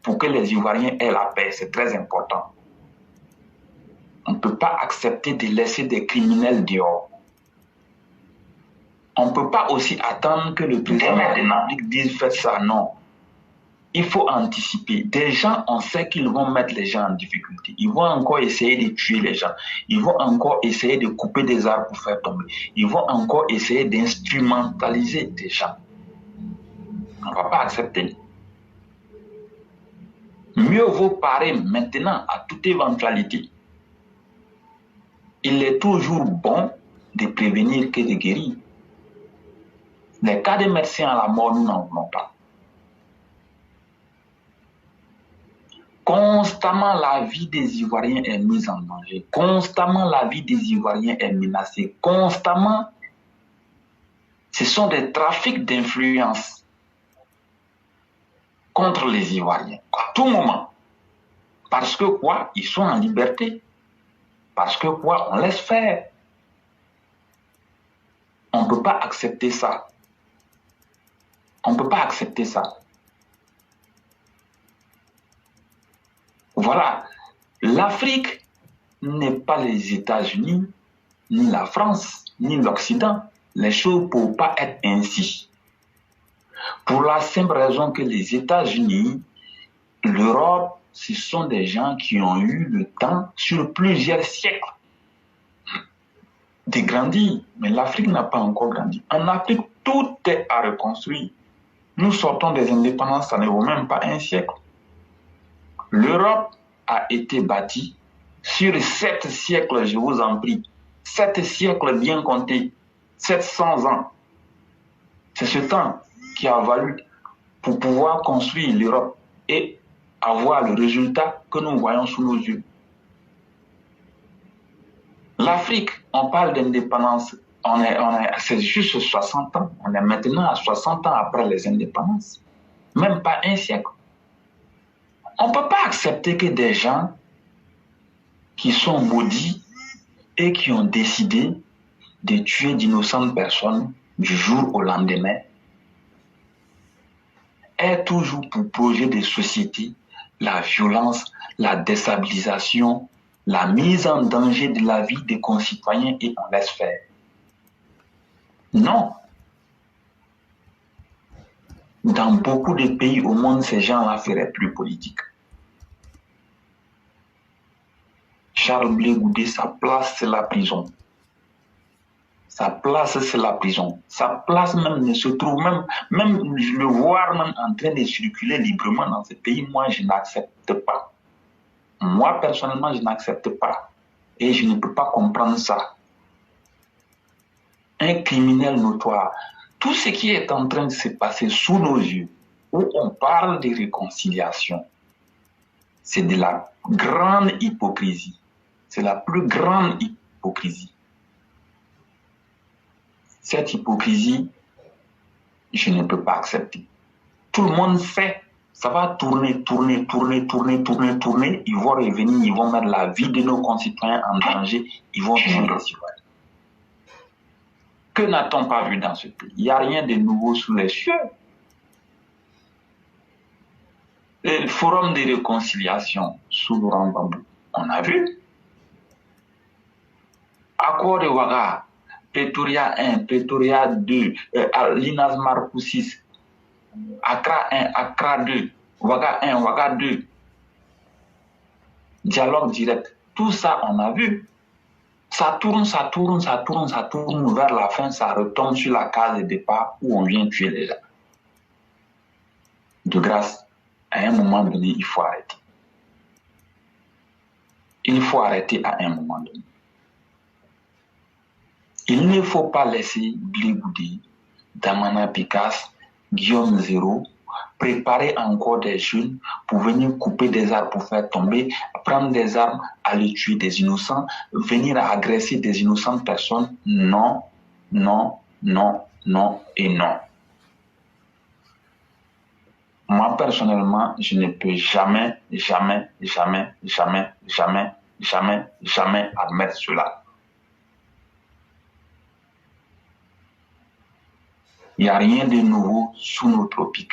pour que les Ivoiriens aient la paix. C'est très important. On ne peut pas accepter de laisser des criminels dehors. On ne peut pas aussi attendre que le président de la République dise « faites ça ». Non. Il faut anticiper. Des gens, on sait qu'ils vont mettre les gens en difficulté. Ils vont encore essayer de tuer les gens. Ils vont encore essayer de couper des arbres pour faire tomber. Ils vont encore essayer d'instrumentaliser des gens. On ne va pas accepter. Mieux vaut parer maintenant à toute éventualité. Il est toujours bon de prévenir que de guérir. Les cas de médecins à la mort, nous n'en voulons pas. Constamment, la vie des Ivoiriens est mise en danger. Constamment, la vie des Ivoiriens est menacée. Constamment, ce sont des trafics d'influence contre les Ivoiriens. À tout moment. Parce que quoi? Ils sont en liberté. Parce que quoi? On laisse faire. On ne peut pas accepter ça. On ne peut pas accepter ça. Voilà. L'Afrique n'est pas les États-Unis, ni la France, ni l'Occident. Les choses ne peuvent pas être ainsi. Pour la simple raison que les États-Unis, l'Europe, ce sont des gens qui ont eu le temps sur plusieurs siècles de grandir. Mais l'Afrique n'a pas encore grandi. En Afrique, tout est à reconstruire. Nous sortons des indépendances, ça ne vaut même pas un siècle. L'Europe a été bâtie sur 7 siècles, je vous en prie. 7 siècles bien comptés. 700 ans. C'est ce temps qui a valu pour pouvoir construire l'Europe et avoir le résultat que nous voyons sous nos yeux. L'Afrique, on parle d'indépendance, c'est juste 60 ans. On est maintenant à 60 ans après les indépendances. Même pas un siècle. On ne peut pas accepter que des gens qui sont maudits et qui ont décidé de tuer d'innocentes personnes du jour au lendemain aient toujours pour projet de société la violence, la déstabilisation, la mise en danger de la vie des concitoyens et on laisse faire. Non. Dans beaucoup de pays au monde, ces gens-là feraient plus politique. Charles Blé Goudé, sa place, c'est la prison. Sa place, c'est la prison. Sa place même ne se trouve même le voir même en train de circuler librement dans ce pays, moi, je n'accepte pas. Moi, personnellement, je n'accepte pas. Et je ne peux pas comprendre ça. Un criminel notoire. Tout ce qui est en train de se passer sous nos yeux, où on parle de réconciliation, c'est de la grande hypocrisie. C'est la plus grande hypocrisie. Cette hypocrisie, je ne peux pas accepter. Tout le monde fait, ça va tourner. Ils vont revenir, ils vont mettre la vie de nos concitoyens en danger, ils vont tuer les citoyens. Que n'a-t-on pas vu dans ce pays? Il n'y a rien de nouveau sous les cieux. Le forum de réconciliation sous Laurent Gbagbo, on a vu. Accord de Ouaga, Pretoria 1, Pretoria 2, Linas Marcou 6, Accra 1, Accra 2, Ouaga 1, Ouaga 2, dialogue direct. Tout ça, on a vu. Ça tourne vers la fin, ça retombe sur la case de départ où on vient tuer les gens. De grâce, à un moment donné, il faut arrêter. Il faut arrêter à un moment donné. Il ne faut pas laisser Blé Goudé, Damana Picasse, Guillaume Zéro préparer encore des jeunes pour venir couper des arbres pour faire tomber, prendre des armes, aller tuer des innocents, venir agresser des innocentes personnes. Non, non, non, non et non. Moi, personnellement, je ne peux jamais admettre cela. Il n'y a rien de nouveau sous nos tropiques.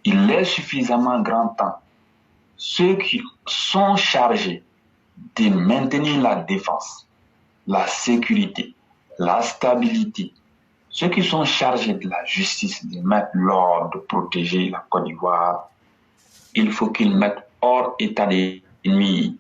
Il est suffisamment grand temps. Ceux qui sont chargés de maintenir la défense, la sécurité, la stabilité, ceux qui sont chargés de la justice, de mettre l'ordre, de protéger la Côte d'Ivoire, il faut qu'ils mettent hors état de nuire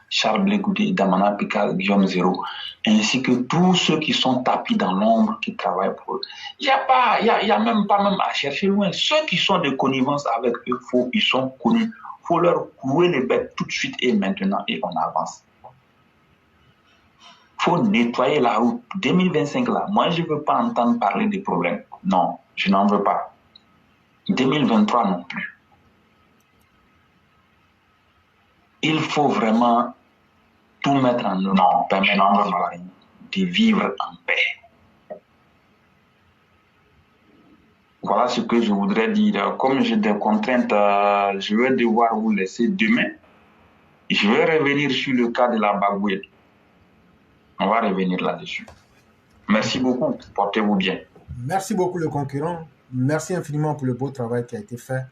Charles Blé Goudé, Damana Picasse, Guillaume Zéro, ainsi que tous ceux qui sont tapis dans l'ombre, qui travaillent pour eux. Il n'y a même pas à chercher loin. Ceux qui sont de connivence avec eux, ils sont connus. Il faut leur clouer les bêtes tout de suite et maintenant, et on avance. Il faut nettoyer la route. 2025 là, moi je ne veux pas entendre parler des problèmes. Non, je n'en veux pas. 2023 non plus. Il faut vraiment tout mettre en œuvre, permettre de vivre en paix. Voilà ce que je voudrais dire. Comme j'ai des contraintes, je vais devoir vous laisser demain. Je vais revenir sur le cas de la Bagoué. On va revenir là-dessus. Merci beaucoup. Portez-vous bien. Merci beaucoup, le concurrent. Merci infiniment pour le beau travail qui a été fait.